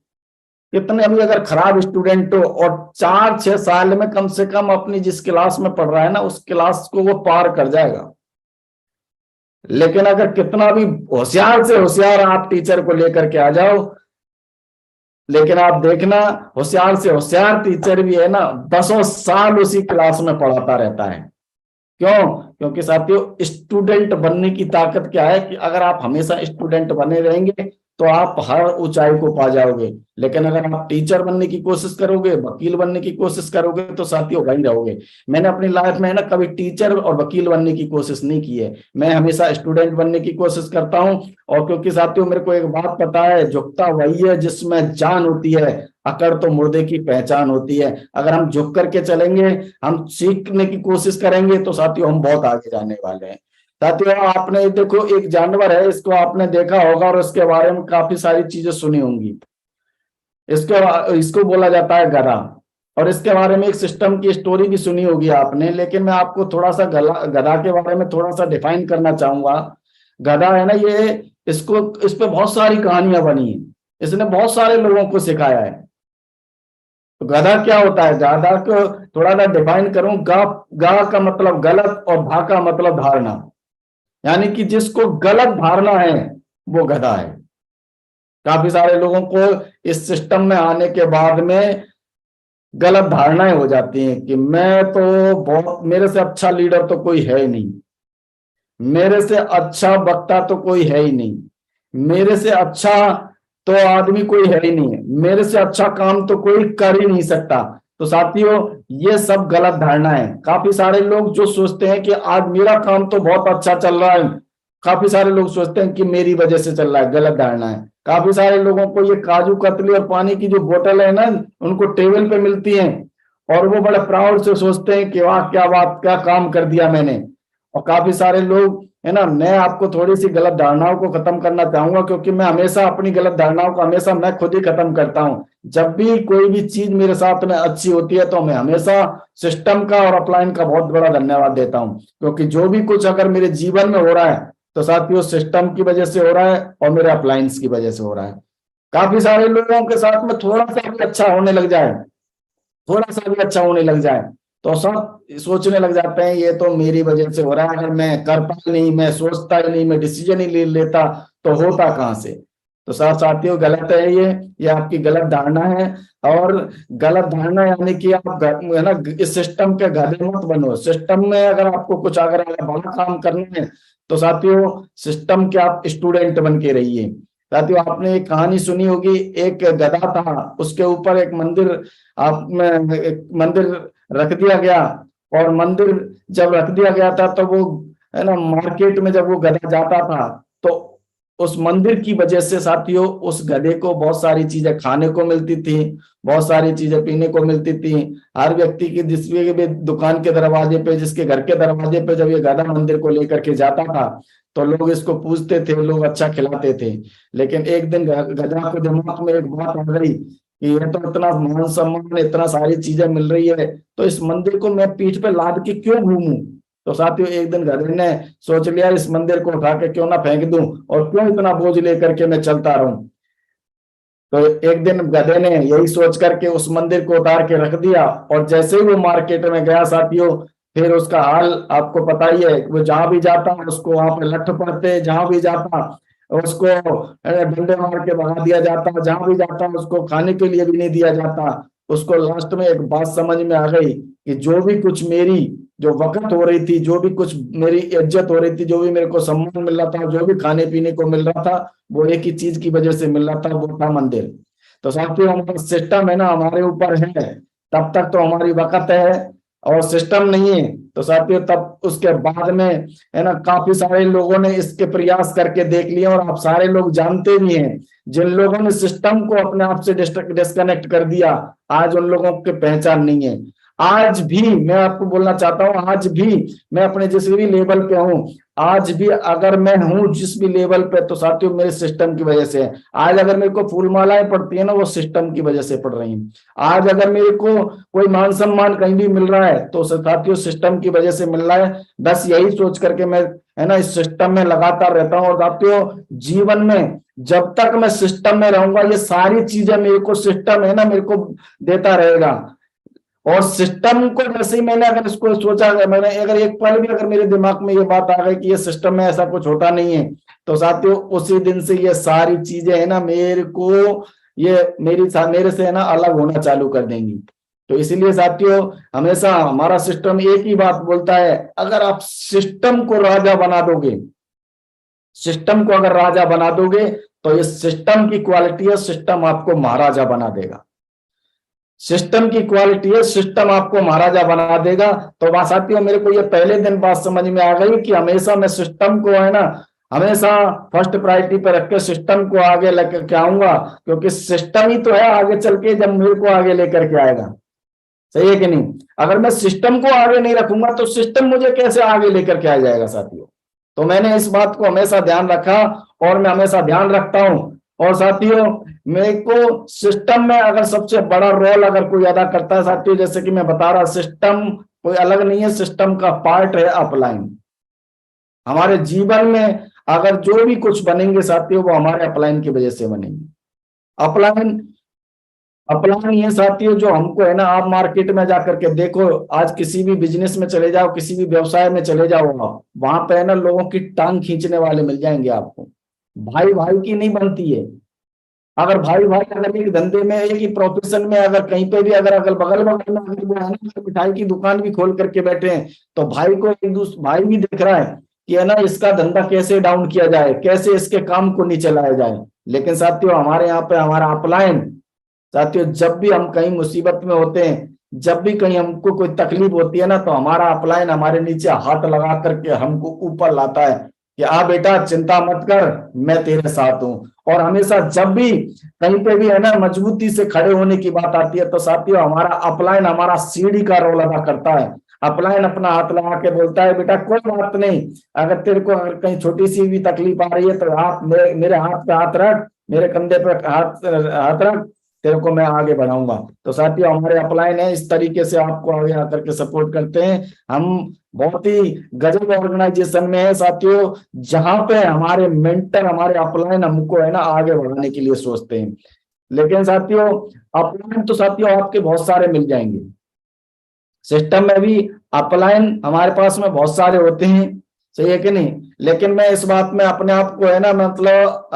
कितने भी अगर खराब स्टूडेंट हो और 4-6 साल में कम से कम अपनी जिस क्लास में पढ़ रहा है ना उस क्लास को वो पार कर जाएगा। लेकिन अगर कितना भी होशियार से होशियार आप टीचर को लेकर के आ जाओ, लेकिन आप देखना होशियार से होशियार टीचर भी है ना 10 साल उसी क्लास में पढ़ाता रहता है। क्यों? क्योंकि साथियों स्टूडेंट बनने की ताकत क्या है कि अगर आप हमेशा स्टूडेंट बने रहेंगे तो आप हर ऊंचाई को पा जाओगे। लेकिन अगर आप टीचर बनने की कोशिश करोगे, वकील बनने की कोशिश करोगे तो साथियों वहीं रहोगे। मैंने अपनी लाइफ में ना कभी टीचर और वकील बनने की कोशिश नहीं की है, मैं हमेशा स्टूडेंट बनने की कोशिश करता हूं। और क्योंकि साथियों मेरे को एक बात पता है, झुकता वही है जिसमें जान होती है, अकड़ तो मुर्दे की पहचान होती है। अगर हम झुक करके चलेंगे, हम सीखने की कोशिश करेंगे तो साथियों हम बहुत आगे जाने वाले हैं। साथियों आपने देखो एक जानवर है, इसको आपने देखा होगा और उसके बारे में काफी सारी चीजें सुनी होंगी। इसको बोला जाता है गधा। और इसके बारे में एक सिस्टम की स्टोरी भी सुनी होगी आपने। लेकिन मैं आपको थोड़ा सा गधा के बारे में थोड़ा सा डिफाइन करना चाहूंगा। गधा है ना, ये इस पे बहुत सारी कहानियां बनी है, इसने बहुत सारे लोगों को सिखाया है। तो गधा क्या होता है? गधा को थोड़ा सा डिफाइन करूं, गा का मतलब गलत और धा का मतलब धारणा, यानी कि जिसको गलत धारणा है वो गधा है। काफी सारे लोगों को इस सिस्टम में आने के बाद में गलत धारणाएं हो जाती हैं कि मैं तो बहुत, मेरे से अच्छा लीडर तो कोई है ही नहीं, मेरे से अच्छा वक्ता तो कोई है ही नहीं, मेरे से अच्छा तो आदमी कोई है ही नहीं है, मेरे से अच्छा काम तो कोई कर ही नहीं सकता। तो साथियों ये सब गलत धारणा है। काफी सारे लोग जो सोचते हैं कि आज मेरा काम तो बहुत अच्छा चल रहा है, काफी सारे लोग सोचते हैं कि मेरी वजह से चल रहा है, गलत धारणा है। काफी सारे लोगों को ये काजू कतली और पानी की जो बोतल है ना, उनको टेबल पे मिलती है और वो बड़े प्राउड से सोचते हैं कि वाह क्या बात, क्या काम कर दिया मैंने। और काफी सारे लोग है ना, मैं आपको थोड़ी सी गलत धारणाओं को खत्म करना चाहूंगा, क्योंकि मैं हमेशा अपनी गलत धारणाओं को हमेशा मैं खुद ही खत्म करता हूं। जब भी कोई भी चीज मेरे साथ में अच्छी होती है तो मैं हमेशा सिस्टम का और अपलाइन का बहुत बड़ा धन्यवाद देता हूं, क्योंकि जो भी कुछ अगर मेरे जीवन में हो रहा है तो साथियों सिस्टम की वजह से हो रहा है और मेरे अपलाइंस की वजह से हो रहा है। काफी सारे लोगों के साथ में थोड़ा सा भी अच्छा होने लग जाए, थोड़ा सा भी अच्छा होने लग जाए तो सब सोचने लग जाते हैं ये तो मेरी वजह से हो रहा है, अगर मैं करता ही नहीं, मैं सोचता ही नहीं, मैं डिसीजन ही ले लेता तो होता कहां से। तो साथियों गलत है ये आपकी गलत धारणा है। और गलत धारणा यानी कि आप है ना इस सिस्टम के गधे मत बनो। सिस्टम में अगर आपको कुछ अगर बड़ा काम करना है तो साथियों सिस्टम के आप स्टूडेंट बन के रहिए। साथियों आपने एक कहानी सुनी होगी, एक गधा था, उसके ऊपर एक मंदिर एक मंदिर रख दिया गया, और मंदिर जब रख दिया गया था तो वो है ना मार्केट में जब वो गधा जाता था तो उस मंदिर की वजह से साथियों उस गधे को बहुत सारी चीजें खाने को मिलती थी, बहुत सारी चीजें पीने को मिलती थी। हर व्यक्ति की जिस भी दुकान के दरवाजे पे, जिसके घर के दरवाजे पे जब ये गधा मंदिर को लेकर के जाता था तो लोग इसको पूछते थे, लोग अच्छा खिलाते थे। लेकिन एक दिन गधा के दिमाग में एक बात आ गई कि ये तो इतना मान सम्मान, इतना सारी चीजें मिल रही है, तो इस मंदिर को मैं पीठ पे लाद के क्यों घूमूं। तो साथियों एक दिन गधे ने सोच लिया इस मंदिर को उठा के क्यों ना फेंक दूं, और क्यों इतना बोझ लेकर के मैं चलता रहूं। तो एक दिन गधे ने यही सोच करके उस मंदिर को उतार के रख दिया, और जैसे ही वो मार्केट में गया साथियों फिर उसका हाल आपको पता ही है, वो जहां भी जाता उसको वहां पे लठ पड़ते, जहां भी जाता उसको डंडे मार के भगा दिया जाता, जहां भी जाता उसको खाने के लिए भी नहीं दिया जाता। उसको लास्ट में एक बात समझ में आ गई कि जो भी कुछ मेरी जो वक़्त हो रही थी, जो भी कुछ मेरी इज्जत हो रही थी, जो भी मेरे को सम्मान मिल रहा था, जो भी खाने पीने को मिल रहा था, वो एक ही चीज की वजह से मिल रहा था, वो था मंदिर। तो साथियों हमारा सिस्टम है ना हमारे ऊपर है, तब तक तो हमारी वक़्त है, और सिस्टम नहीं है तो साथियों तब उसके बाद में है ना काफी सारे लोगों ने इसके प्रयास करके देख लिया, और आप सारे लोग जानते भी हैं जिन लोगों ने सिस्टम को अपने आप से डिस्कनेक्ट कर दिया आज उन लोगों की पहचान नहीं है। आज भी मैं आपको बोलना चाहता हूं, आज भी मैं अपने जिस भी लेवल पे हूं, आज भी अगर मैं हूं जिस भी लेवल पे, तो साथियों मेरे सिस्टम की वजह से है। आज अगर मेरे को फूल मालाएं पड़ती है ना, वो सिस्टम की वजह से पड़ रही है। आज अगर मेरे को कोई मान सम्मान कहीं भी मिल रहा है तो साथियों सिस्टम की वजह से मिल रहा है। बस यही सोच करके मैं है ना इस सिस्टम में लगातार रहता हूँ। और साथियों जीवन में जब तक मैं सिस्टम में रहूंगा ये सारी चीजें मेरे को सिस्टम है ना मेरे को देता रहेगा। और सिस्टम को जैसे ही मैंने अगर इसको सोचा, मैंने अगर एक पल भी अगर मेरे दिमाग में ये बात आ गई कि ये सिस्टम में ऐसा कुछ होता नहीं है, तो साथियों उसी दिन से ये सारी चीजें है ना मेरे को ये मेरे से है ना अलग होना चालू कर देंगी। तो इसीलिए साथियों हमेशा हमारा सिस्टम एक ही बात बोलता है, अगर आप सिस्टम को राजा बना दोगे, सिस्टम को अगर राजा बना दोगे तो ये सिस्टम की क्वालिटी है, सिस्टम आपको महाराजा बना देगा। सिस्टम की क्वालिटी है, सिस्टम आपको महाराजा बना देगा। तो साथियों मेरे को ये पहले दिन बात समझ में आ गई कि हमेशा मैं सिस्टम को है ना हमेशा फर्स्ट प्रायोरिटी पर रख के सिस्टम को आगे लेकर के आऊंगा, क्योंकि सिस्टम ही तो है आगे चल के जब मेरे को आगे लेकर के आएगा। सही है कि नहीं? अगर मैं सिस्टम को आगे नहीं रखूंगा तो सिस्टम मुझे कैसे आगे लेकर के आ जाएगा साथियों। तो मैंने इस बात को हमेशा ध्यान रखा और मैं हमेशा ध्यान रखता हूं। और साथियों मेरे को सिस्टम में अगर सबसे बड़ा रोल अगर कोई अदा करता है साथियों, जैसे कि मैं बता रहा, सिस्टम कोई अलग नहीं है, सिस्टम का पार्ट है अपलाइन। हमारे जीवन में अगर जो भी कुछ बनेंगे साथियों वो हमारे अपलाइन की वजह से बनेंगे। अपलाइन ये साथियों जो हमको है ना, आप मार्केट में जाकर के देखो, आज किसी भी बिजनेस में चले जाओ, किसी भी व्यवसाय में चले जाओ, वहां पे है ना लोगों की टांग खींचने वाले मिल जाएंगे आपको। भाई भाई की नहीं बनती है। अगर भाई भाई अगर एक धंधे में एक ही प्रोफेशन में अगर कहीं पे भी अगर अगल बगल में अगर वो है ना मिठाई की दुकान भी खोल करके बैठे हैं, तो भाई को एक दूसरा भाई भी देख रहा है कि है ना इसका धंधा कैसे डाउन किया जाए, कैसे इसके काम को नीचे लाया जाए। लेकिन साथियों हमारे यहाँ पे हमारा अपलाइन, साथियों जब भी हम कहीं मुसीबत में होते हैं, जब भी कहीं हमको कोई तकलीफ होती है ना, तो हमारा अपलाइन हमारे नीचे हाथ लगा करके हमको ऊपर लाता है कि आ बेटा चिंता मत कर, मैं तेरे साथ हूं। और हमेशा जब भी कहीं पे भी है ना मजबूती से खड़े होने की बात आती है, तो साथियों हमारा अपलाइन हमारा सीढ़ी का रोल अदा करता है। अपलाइन अपना हाथ लगा के बोलता है बेटा कोई बात नहीं, अगर तेरे को अगर कहीं छोटी सी भी तकलीफ आ रही है तो आप मेरे हाथ पे हाथ रख, मेरे कंधे पे हाथ हाथ रख, तेरे को मैं आगे बढ़ाऊंगा। तो साथियों हमारे अपलाइन है इस तरीके से आपको आगे आकर के सपोर्ट करते हैं। हम बहुत ही गजब ऑर्गेनाइजेशन में है साथियों, जहां पे हमारे मेंटर हमारे अपलाइन हमको है ना आगे बढ़ाने के लिए सोचते हैं। लेकिन साथियों अपलाइन तो साथियों आपके बहुत सारे मिल जाएंगे, सिस्टम में भी अपलाइन हमारे पास में बहुत सारे होते हैं, सही है कि नहीं। लेकिन मैं इस बात में अपने आप को है ना मतलब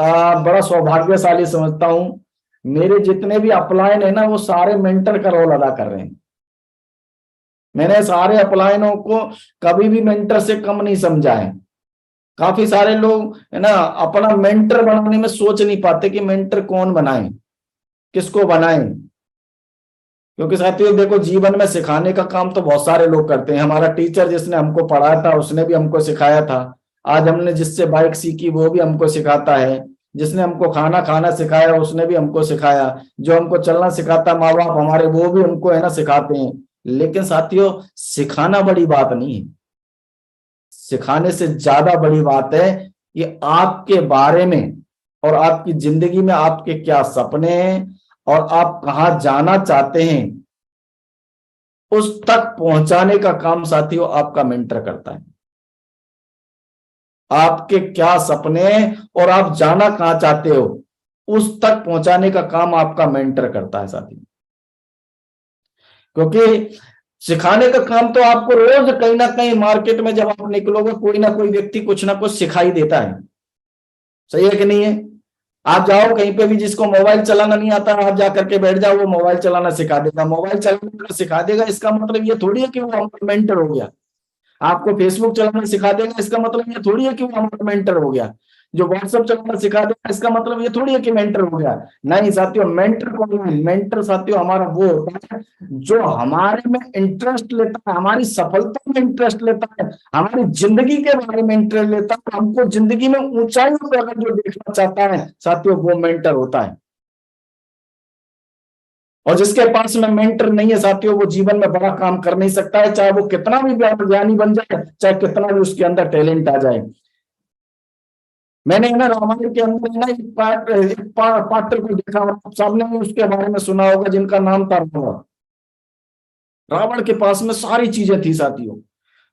बड़ा सौभाग्यशाली समझता हूं, मेरे जितने भी अपलाइन है ना वो सारे मेंटर का रोल अदा कर रहे हैं। मैंने सारे अपलाइनों को कभी भी मेंटर से कम नहीं समझा है। काफी सारे लोग है ना अपना मेंटर बनाने में सोच नहीं पाते कि मेंटर कौन बनाए, किसको बनाए। क्योंकि साथियों देखो जीवन में सिखाने का काम तो बहुत सारे लोग करते हैं। हमारा टीचर जिसने हमको पढ़ाया था उसने भी हमको सिखाया था, आज हमने जिससे बाइक सीखी वो भी हमको सिखाता है, जिसने हमको खाना खाना सिखाया उसने भी हमको सिखाया, जो हमको चलना सिखाता माँ बाप हमारे वो भी हमको है ना सिखाते हैं। लेकिन साथियों सिखाना बड़ी बात नहीं है, सिखाने से ज्यादा बड़ी बात है कि आपके बारे में और आपकी जिंदगी में आपके क्या सपने हैं और आप कहां जाना चाहते हैं उस तक पहुंचाने का काम साथियों आपका मेंटर करता है। आपके क्या सपने और आप जाना कहां चाहते हो उस तक पहुंचाने का काम आपका मेंटर करता है साथियों। क्योंकि सिखाने का काम तो आपको रोज कहीं ना कहीं मार्केट में जब आप निकलोगे कोई ना कोई व्यक्ति कुछ ना कुछ सिखाई देता है, सही है कि नहीं है। आप जाओ कहीं पे भी, जिसको मोबाइल चलाना नहीं आता आप जाकर के बैठ जाओ, वो मोबाइल चलाना सिखा देगा। मोबाइल चलाना सिखा देगा इसका मतलब ये थोड़ी है कि वो हमारा मेंटर हो गया। आपको फेसबुक चलाना सिखा देगा इसका मतलब ये थोड़ी है कि वो हमारा मेंटर हो गया। जो व्हाट्सएप चलाना सिखा देगा इसका मतलब ये थोड़ी है कि मेंटर हो गया। नहीं साथियों, मेंटर कौन है? मेंटर साथियों हमारा वो होता है जो हमारे में इंटरेस्ट लेता है, हमारी सफलता में इंटरेस्ट लेता है, हमारी जिंदगी के बारे में इंटरेस्ट लेता है, हमको जिंदगी में ऊंचाइयों पे अगर जो देखना चाहता है साथियों वो मेंटर होता है। और जिसके पास में मेंटर नहीं है साथियों वो जीवन में बड़ा काम कर नहीं सकता है, चाहे वो कितना भी ज्ञानी बन जाए, चाहे कितना भी उसके अंदर टैलेंट आ जाए। मैंने ना रामायण के अंदर ना एक पात्र को देखा, और सबने भी उसके बारे में सुना होगा, जिनका नाम था रावण। रावण के पास में सारी चीजें थी साथियों,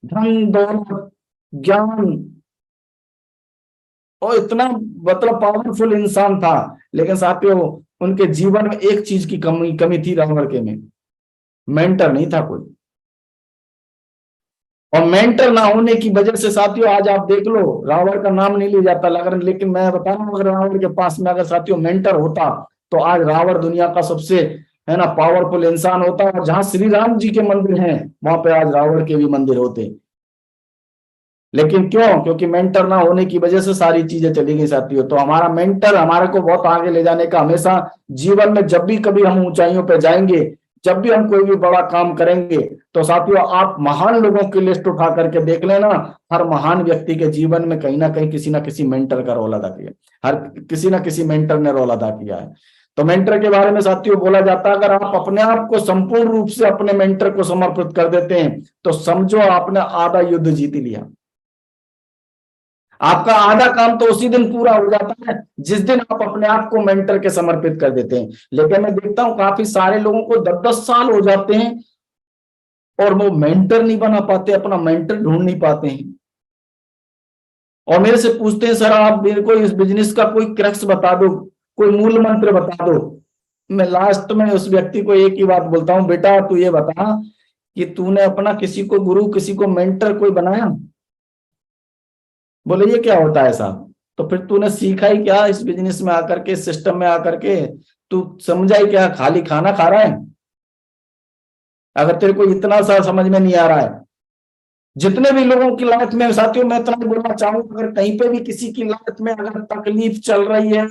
धन दौलत ज्ञान, और इतना मतलब पावरफुल इंसान था। लेकिन साथियों उनके जीवन में एक चीज की कमी थी रावण के में, मेंटर नहीं था कोई। और मेंटर ना होने की वजह से साथियों आज आप देख लो रावण का नाम नहीं लिया जाता, लेकिन मैं बता रहा हूं अगर रावण के पास में अगर साथियों मेंटर होता तो आज रावण दुनिया का सबसे है ना पावरफुल इंसान होता। और जहां श्री राम जी के मंदिर हैं वहां पे आज रावण के भी मंदिर होते। लेकिन क्यों? क्योंकि मेंटर ना होने की वजह से सारी चीजें चली गई साथियों। तो हमारा मेंटर हमारे को बहुत आगे ले जाने का, हमेशा जीवन में जब भी कभी हम ऊंचाइयों पे जाएंगे, जब भी हम कोई भी बड़ा काम करेंगे, तो साथियों आप महान लोगों की लिस्ट उठा करके देख लेना, हर महान व्यक्ति के जीवन में कहीं ना कहीं किसी ना किसी मेंटर का रोल अदा किया, हर किसी ना किसी मेंटर ने रोल अदा किया है। तो मेंटर के बारे में साथियों बोला जाता है अगर आप अपने आप को संपूर्ण रूप से अपने मेंटर को समर्पित कर देते हैं तो समझो आपने आधा युद्ध जीत लिया। आपका आधा काम तो उसी दिन पूरा हो जाता है जिस दिन आप अपने आप को मेंटर के समर्पित कर देते हैं। लेकिन मैं देखता हूं काफी सारे लोगों को 10-10 साल हो जाते हैं और वो मेंटर नहीं बना पाते, अपना मेंटर ढूंढ नहीं पाते हैं। और मेरे से पूछते हैं सर आप मेरे को इस बिजनेस का कोई क्रक्स बता दो, कोई मूल मंत्र बता दो। मैं लास्ट में उस व्यक्ति को एक ही बात बोलता हूं, बेटा तू ये बता कि तूने अपना किसी को गुरु किसी को मेंटर कोई बनाया? बोले ये क्या होता है साहब? तो फिर तूने सीखा ही क्या इस बिजनेस में आकर के, इस सिस्टम में आकर के? तू समझा ही क्या? खाली खाना खा रहा है? अगर तेरे को इतना सा समझ में नहीं आ रहा है, जितने भी लोगों की लाइफ में साथियों मैं इतना बोलना चाहूंगा, अगर कहीं पे भी किसी की लाइफ में अगर तकलीफ चल रही है,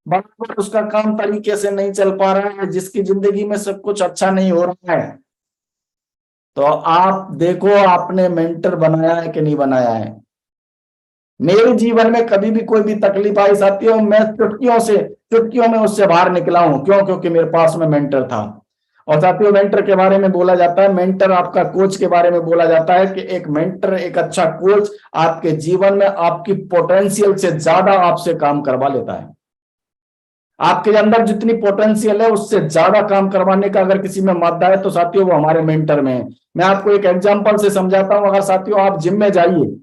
बराबर उसका काम तरीके से नहीं चल पा रहा है, जिसकी जिंदगी में सब कुछ अच्छा नहीं हो रहा है, तो आप देखो आपने मेंटर बनाया है कि नहीं बनाया है। मेरे जीवन में कभी भी कोई भी तकलीफ आई साथियों, मैं चुटकियों में उससे बाहर निकला हूं। क्यों? क्योंकि मेरे पास में मेंटर था। और साथियों मेंटर के बारे में बोला जाता है, मेंटर आपका कोच के बारे में बोला जाता है कि एक मेंटर, एक अच्छा कोच आपके जीवन में आपकी पोटेंशियल से ज्यादा आपसे काम करवा लेता है। आपके अंदर जितनी पोटेंशियल है उससे ज्यादा काम करवाने का अगर किसी में मादा है तो साथियों वो हमारे मेंटर में है। मैं आपको एक एग्जांपल से समझाता हूं। अगर साथियों आप जिम में जाइए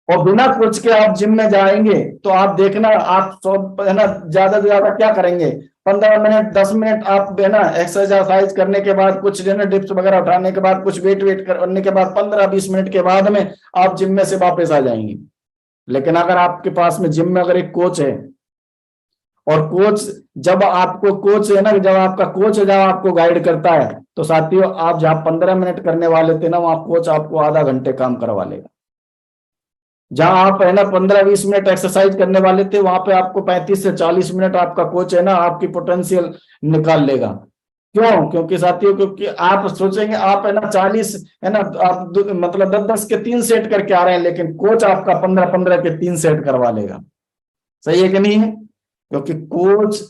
और बिना कोच के आप जिम में जाएंगे तो आप देखना, आप है ना ज्यादा से ज्यादा क्या करेंगे, 15 मिनट 10 मिनट आप है ना एक्सरसाइज करने के बाद, कुछ है ना डिप्स वगैरह उठाने के बाद, कुछ वेट करने के बाद 15-20 मिनट के बाद में आप जिम में से वापस आ जाएंगे। लेकिन अगर आपके पास में जिम में अगर एक कोच है, और कोच जब आपको कोच है ना, जब आपका कोच है, जब आपको गाइड करता है तो साथियों आप जहां 15 मिनट करने वाले थे ना, वहां कोच आपको आधा घंटे काम करवा लेगा। जहां आप है ना 15-20 मिनट एक्सरसाइज करने वाले थे, वहां पे आपको 35 से 40 मिनट आपका कोच है ना आपकी पोटेंशियल निकाल लेगा। क्यों? क्योंकि साथियों, क्योंकि आप सोचेंगे आप है ना 40 है ना, आप मतलब 10-10 के 3 सेट करके आ रहे हैं, लेकिन कोच आपका 15-15 के 3 सेट करवा लेगा। सही है कि नहीं है? क्योंकि कोच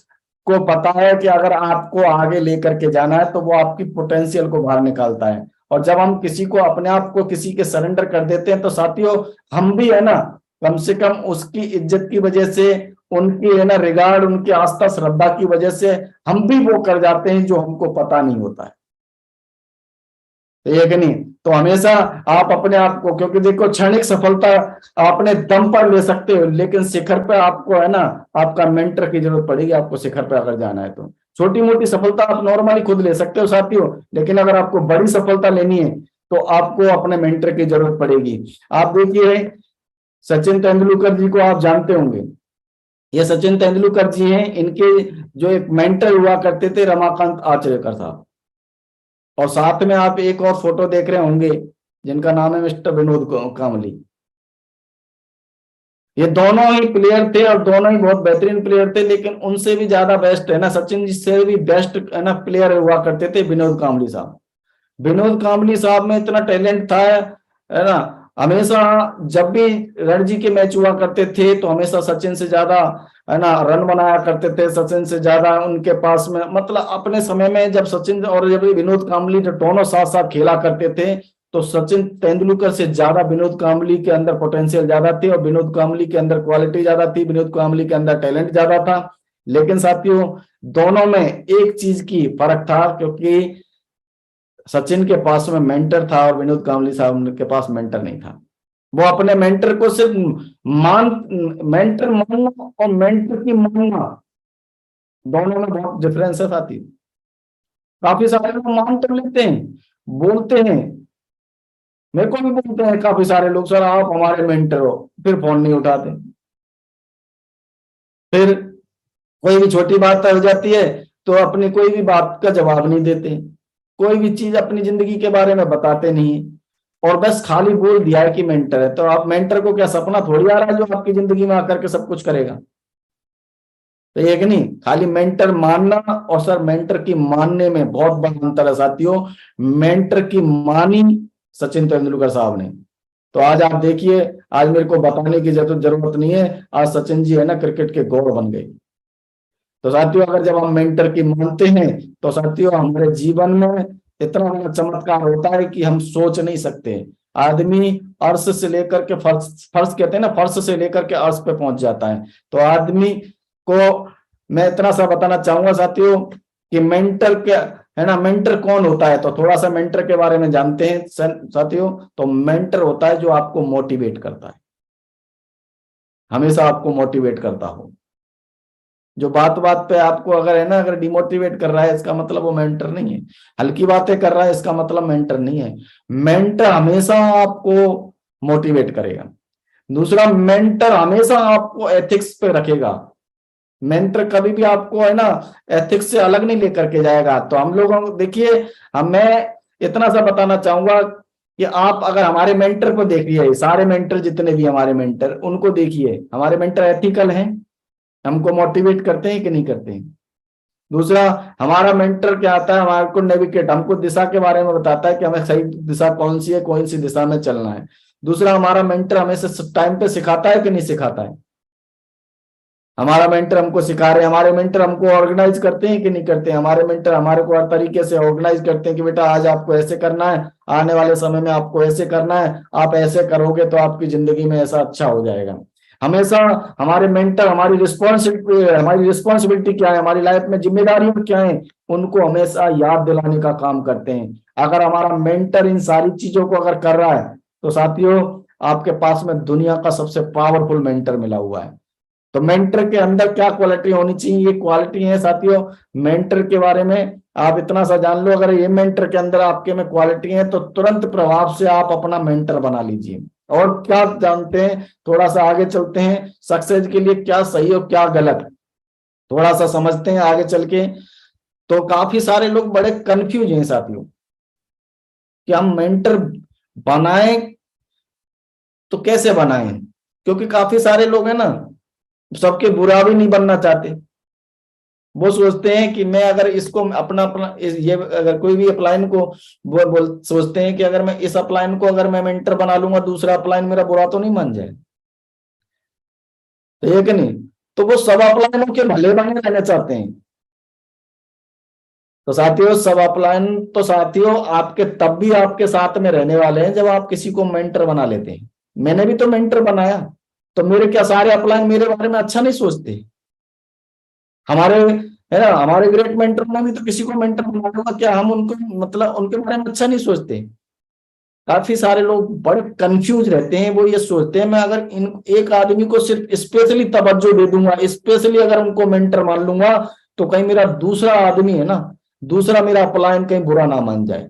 को पता है कि अगर आपको आगे लेकर के जाना है तो वो आपकी पोटेंशियल को बाहर निकालता है। और जब हम किसी को, अपने आप को किसी के सरेंडर कर देते हैं तो साथियों हम भी है ना कम से कम उसकी इज्जत की वजह से, उनकी है ना रिगार्ड, उनकी आस्था श्रद्धा की वजह से हम भी वो कर जाते हैं जो हमको पता नहीं होता है। तो ये कि नहीं? तो हमेशा आप अपने आप को, क्योंकि देखो क्षणिक सफलता अपने दम पर ले सकते हो, लेकिन शिखर पे आपको है ना आपका मेंटर की जरूरत पड़ेगी। आपको शिखर पे अगर जाना है तो छोटी मोटी सफलता आप नॉर्मली खुद ले सकते हो साथियों, लेकिन अगर आपको बड़ी सफलता लेनी है तो आपको अपने मेंटर की जरूरत पड़ेगी। आप देखिए सचिन तेंदुलकर जी को आप जानते होंगे। ये सचिन तेंदुलकर जी हैं, इनके जो एक मेंटर हुआ करते थे रमाकांत आचरेकर साहब। और साथ में आप एक और फोटो देख रहे होंगे जिनका नाम है मिस्टर विनोद कांबली। ये दोनों ही प्लेयर थे और दोनों ही बहुत बेहतरीन प्लेयर थे, लेकिन उनसे भी ज्यादा बेस्ट है ना, सचिन जी से भी बेस्ट है ना प्लेयर हुआ करते थे विनोद कांबली साहब। विनोद कांबली साहब में इतना टैलेंट था है ना, हमेशा जब भी रणजी के मैच हुआ करते थे तो हमेशा सचिन से ज्यादा है ना रन बनाया करते थे, सचिन से ज्यादा उनके पास में, मतलब अपने समय में जब सचिन और जब विनोद कांबली जब दोनों साथ साथ खेला करते थे तो सचिन तेंदुलकर से ज्यादा विनोद कांबली के अंदर पोटेंशियल ज्यादा थी और विनोद कांबली के अंदर क्वालिटी ज्यादा थी, विनोद कांबली के अंदर टैलेंट ज्यादा था। लेकिन साथियों दोनों में एक चीज की फर्क था, क्योंकि सचिन के पास में मेंटर था और विनोद कांबली साहब के पास मेंटर नहीं था। वो अपने मेंटर को सिर्फ मेंटर मानना और मेंटर की मानना, दोनों में बहुत डिफरेंस है साथी। काफी सारे लोग मान तो लेते हैं, बोलते हैं, मेरे को भी बोलते हैं काफी सारे लोग, सर आप हमारे मेंटर हो, फिर फोन नहीं उठाते। फिर कोई भी छोटी बात हो जाती है तो अपनी कोई भी बात का जवाब नहीं देते, कोई भी चीज अपनी जिंदगी के बारे में बताते नहीं है, और बस खाली बोल दिया है कि मेंटर है। तो आप मेंटर को क्या सपना थोड़ी आ रहा है जो आपकी जिंदगी में आकर के सब कुछ करेगा? तो ये कि नहीं, खाली मेंटर मानना और सर मेंटर की मानने में बहुत बड़ा अंतर है साथियों। मेंटर की मानी सचिन तेंदुलकर साहब ने, तो आज आप देखिए, आज मेरे को बताने की जरूरत नहीं है, आज सचिन जी है ना क्रिकेट के गॉड बन गए। तो साथियों अगर जब हम मेंटर की मानते हैं तो साथियों हमारे जीवन में इतना बड़ा चमत्कार होता है कि हम सोच नहीं सकते। आदमी अर्श से लेकर के फर्श, फर्श कहते हैं ना, फर्श से लेकर के अर्श पे पहुंच जाता है। तो आदमी को मैं इतना सा बताना चाहूंगा साथियों कि मेंटर क्या है ना, मेंटर कौन होता है, तो थोड़ा सा मेंटर के बारे में जानते हैं साथियों। तो मेंटर होता है जो आपको मोटिवेट करता है, हमेशा आपको मोटिवेट करता हो। जो बात बात पे आपको अगर है ना अगर डिमोटिवेट कर रहा है इसका मतलब वो मेंटर नहीं है। हल्की बातें कर रहा है इसका मतलब मेंटर नहीं है। मेंटर हमेशा आपको मोटिवेट करेगा। दूसरा, मेंटर हमेशा आपको एथिक्स पे रखेगा। मेंटर कभी भी आपको है ना एथिक्स से अलग नहीं लेकर के जाएगा। तो हम लोगों को देखिए, मैं इतना सा बताना चाहूंगा कि आप अगर हमारे मेंटर को देखिए, सारे मेंटर जितने भी हमारे मेंटर, उनको देखिए, हमारे मेंटर एथिकल हैं, हमको मोटिवेट करते हैं कि नहीं करते हैं? दूसरा, हमारा मेंटर क्या आता है, हमारे को नेविगेट, हमको दिशा के बारे में बताता है कि हमें सही दिशा कौन सी है, कौन सी दिशा में चलना है। दूसरा, हमारा मेंटर हमें टाइम पे सिखाता है कि नहीं सिखाता है। हमारा मेंटर हमको सिखा रहे हैं, हमारे मेंटर हमको ऑर्गेनाइज करते हैं कि नहीं करते हैं। हमारे मेंटर हमारे को हर तरीके से ऑर्गेनाइज करते हैं कि बेटा आज आपको ऐसे करना है, आने वाले समय में आपको ऐसे करना है, आप ऐसे करोगे तो आपकी जिंदगी में ऐसा अच्छा हो जाएगा। हमेशा हमारे मेंटर हमारी रिस्पॉन्सिबिलिटी क्या है, हमारी लाइफ में जिम्मेदारियां क्या है, उनको हमेशा याद दिलाने का काम करते हैं। अगर हमारा मेंटर इन सारी चीजों को अगर कर रहा है तो साथियों, आपके पास में दुनिया का सबसे पावरफुल मेंटर मिला हुआ है। तो मेंटर के अंदर क्या क्वालिटी होनी चाहिए, ये क्वालिटी है साथियों। मेंटर के बारे में आप इतना सा जान लो, अगर ये मेंटर के अंदर आपके में क्वालिटी है तो तुरंत प्रभाव से आप अपना मेंटर बना लीजिए। और क्या जानते हैं, थोड़ा सा आगे चलते हैं, सक्सेस के लिए क्या सही और क्या गलत, थोड़ा सा समझते हैं आगे चल के। तो काफी सारे लोग बड़े कंफ्यूज हैं साथियों कि हम मेंटर बनाएं तो कैसे बनाएं, क्योंकि काफी सारे लोग हैं ना, सबके बुरा भी नहीं बनना चाहते। वो सोचते हैं कि मैं अगर इसको अपना अपना ये अगर कोई भी अपलाइन को सोचते हैं कि अगर मैं इस अपलाइन को अगर मैं मेंटर बना लूंगा, दूसरा अपलाइन मेरा बुरा तो नहीं मान जाए, तो ये कि नहीं। तो वो सब अपलाइनों के भले बने रहना चाहते हैं। तो साथियों, सब अपलाइन तो साथियों आपके तब भी आपके साथ में रहने वाले हैं जब आप किसी को मेंटर बना लेते हैं। मैंने भी तो मेंटर बनाया, तो मेरे क्या सारे अपलाइन मेरे बारे में अच्छा नहीं सोचते? हमारे है ना, हमारे ग्रेट मेंटर ने भी तो किसी को मेंटर बना होगा, क्या हम उनको मतलब उनके बारे में अच्छा नहीं सोचते? काफी सारे लोग बड़े कंफ्यूज रहते हैं। वो ये सोचते हैं मैं अगर इन एक आदमी को सिर्फ स्पेशली तवज्जो दे दूंगा, स्पेशली अगर उनको मेंटर मान लूंगा, तो कहीं मेरा दूसरा आदमी है ना, दूसरा मेरा अपलाइन कहीं बुरा ना मान जाए।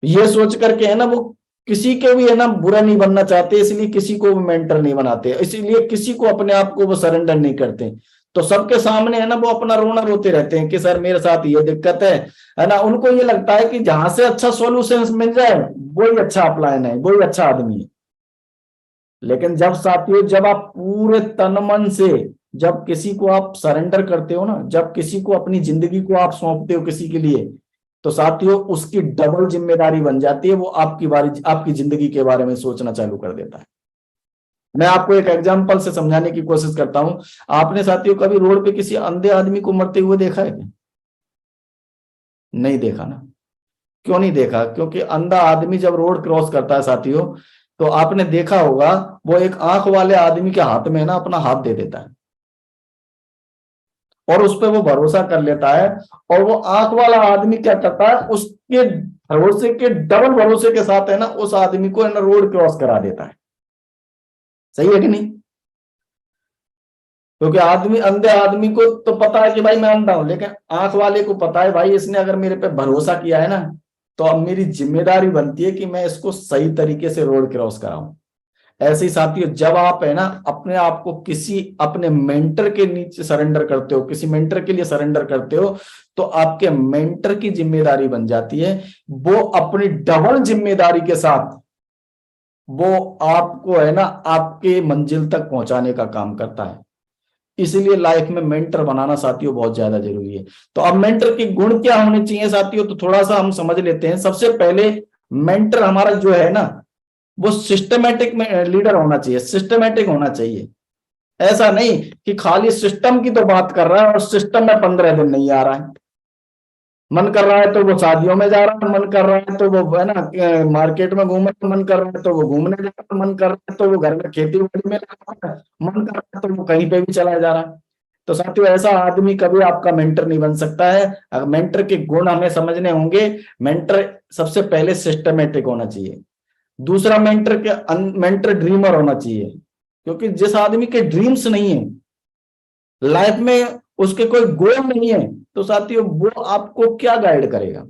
ये सोच करके है ना, वो किसी के भी है ना बुरा नहीं बनना चाहते, इसलिए किसी को मेंटर नहीं बनाते, इसीलिए किसी को अपने आप को वो सरेंडर नहीं करते। तो सबके सामने है ना वो अपना रोना रोते रहते हैं कि सर मेरे साथ ये दिक्कत है ना। उनको ये लगता है कि जहां से अच्छा सॉल्यूशन मिल जाए वही अच्छा अपलाइन है, वही अच्छा आदमी है। लेकिन जब साथियों, जब आप पूरे तन मन से जब किसी को आप सरेंडर करते हो ना, जब किसी को अपनी जिंदगी को आप सौंपते हो किसी के लिए, तो साथियों उसकी डबल जिम्मेदारी बन जाती है। वो आपकी जिंदगी के बारे में सोचना चालू कर देता है। मैं आपको एक एग्जांपल से समझाने की कोशिश करता हूं। आपने साथियों कभी रोड पे किसी अंधे आदमी को मरते हुए देखा है क्या? नहीं देखा ना। क्यों नहीं देखा? क्योंकि अंधा आदमी जब रोड क्रॉस करता है साथियों, तो आपने देखा होगा वो एक आंख वाले आदमी के हाथ में ना अपना हाथ दे देता है और उस पर वो भरोसा कर लेता है। और वो आंख वाला आदमी क्या करता है, उसके भरोसे के डबल भरोसे के साथ है ना उस आदमी को है ना रोड क्रॉस करा देता है। सही है कि नहीं? क्योंकि अंधे आदमी को तो पता है कि भाई मैं अंधा हूं, लेकिन आंख वाले को पता है भाई इसने अगर मेरे पे भरोसा किया है ना, तो अब मेरी जिम्मेदारी बनती है कि मैं इसको सही तरीके से रोड क्रॉस कराऊं। ऐसे ही साथियों, जब आप है ना अपने आप को किसी अपने मेंटर के नीचे सरेंडर करते हो, किसी मेंटर के लिए सरेंडर करते हो, तो आपके मेंटर की जिम्मेदारी बन जाती है। वो अपनी डबल जिम्मेदारी के साथ वो आपको है ना आपके मंजिल तक पहुंचाने का काम करता है। इसीलिए लाइफ में मेंटर बनाना साथियों बहुत ज्यादा जरूरी है। तो अब मेंटर के गुण क्या होने चाहिए साथियों, तो थोड़ा सा हम समझ लेते हैं। सबसे पहले मेंटर हमारा जो है ना, वो सिस्टमेटिक में लीडर होना चाहिए, सिस्टमेटिक होना चाहिए। ऐसा नहीं कि खाली सिस्टम की तो बात कर रहा है और सिस्टम में 15 दिन नहीं आ रहा है। मन कर रहा है तो वो शादियों में जा रहा है, मन कर रहा है तो वो है ना मार्केट में घूम रहा है, मन कर रहा है तो वो घूमने जा रहा है, मन कर रहा है तो वो घर में खेती बाड़ी में लगा रहा है, मन कर रहा है तो वो कहीं पे भी चला जा रहा है। तो साथियों, ऐसा आदमी कभी आपका मेंटर नहीं बन सकता है। अगर मेंटर के गुण हमें समझने होंगे, मेंटर सबसे पहले सिस्टमेटिक होना चाहिए। दूसरा, मेंटर ड्रीमर होना चाहिए, क्योंकि जिस आदमी के ड्रीम्स नहीं है, लाइफ में उसके कोई गोल नहीं है, तो साथियों वो आपको क्या गाइड करेगा?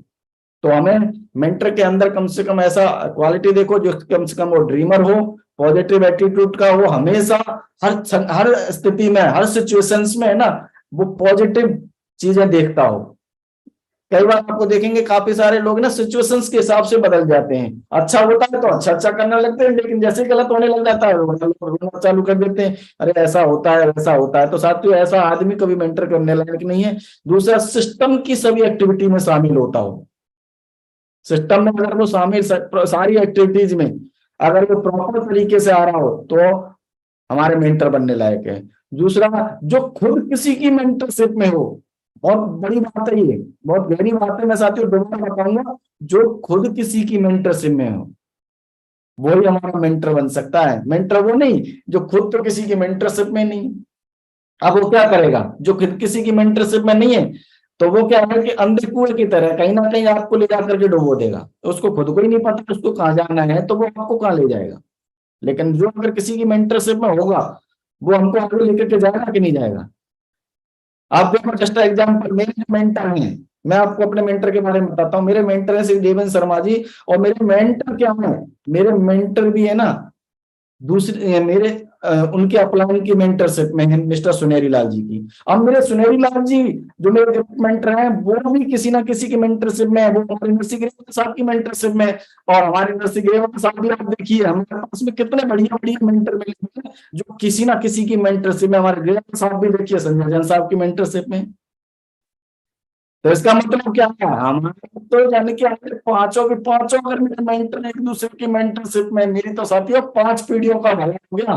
तो हमें मेंटर के अंदर कम से कम ऐसा क्वालिटी देखो जो कम से कम वो ड्रीमर हो, पॉजिटिव एटीट्यूड का हो, हमेशा हर स्थिति में, हर सिचुएशंस में है ना वो पॉजिटिव चीजें देखता हो। कई बार आपको देखेंगे काफी सारे लोग ना सिचुएशंस के हिसाब से बदल जाते हैं। अच्छा होता है तो अच्छा अच्छा करने लगते हैं, लेकिन जैसे ही गलत होने लग जाता है रोना चालू कर देते हैं, अरे ऐसा होता है वैसा होता है। तो साथियों ऐसा आदमी कभी मेंटर करने लायक नहीं है। दूसरा, सिस्टम की सभी एक्टिविटी में शामिल होता हो। सिस्टम में अगर वो शामिल सारी एक्टिविटीज में अगर वो प्रॉपर तरीके से आ रहा हो तो हमारे मेंटर बनने लायक है। दूसरा, जो खुद किसी की मेंटरशिप में हो, बहुत बड़ी बात है, ये बहुत गहरी बात है, मैं साथियों दोबारा बताऊंगा, जो खुद किसी की मेंटरशिप में हो वही हमारा मेंटर बन सकता है। मेंटर वो नहीं जो खुद तो किसी की मेंटरशिप में नहीं। अब वो क्या करेगा? जो खुद किसी की मेंटरशिप में नहीं है तो वो क्या है कि अंधे कुएं की तरह कहीं ना कहीं आपको ले जाकर के डुबो देगा। उसको खुद को ही नहीं पता उसको कहाँ जाना है, तो वो आपको कहाँ ले जाएगा। लेकिन जो अगर किसी की मेंटरशिप में होगा वो हमको आगे लेकर के जाएगा कि नहीं जाएगा। आप देखो, जस्ट एग्जाम्पल, मेरे जो मेंटर हैं, मैं आपको अपने मेंटर के बारे में बताता हूँ। मेरे मेंटर है श्री देवेंद्र शर्मा जी, और मेरे मेंटर क्या है, मेरे मेंटर भी है ना दूसरे मेरे उनके अपलाइन की मेंटरशिप में है मिस्टर सुनेरी लाल जी की। अब मेरे सुनेरी लाल जी जो मेरे मेंटर हैं वो भी किसी ना किसी की मेंटरशिप में है। वो हमारे नरसिंह ग्रेवाल साहब की मेंटरशिप में, और हमारे नरसिंह ग्रेवाल साहब भी आप देखिए हमारे पास में कितने बढ़िया बढ़िया मेंटर मिले हैं जो किसी ना किसी की मेंटरशिप में। हमारे ग्रेवाल साहब भी देखिए संजय जैन साहब की मेंटरशिप में। तो इसका मतलब क्या है, हमारे तो यानी कि हमारे पांचों के पांचों अगर मेरे मेंटर एक दूसरे की मेंटरशिप में, मेरी तो साथियों 5 पीढ़ियों का भला हो गया।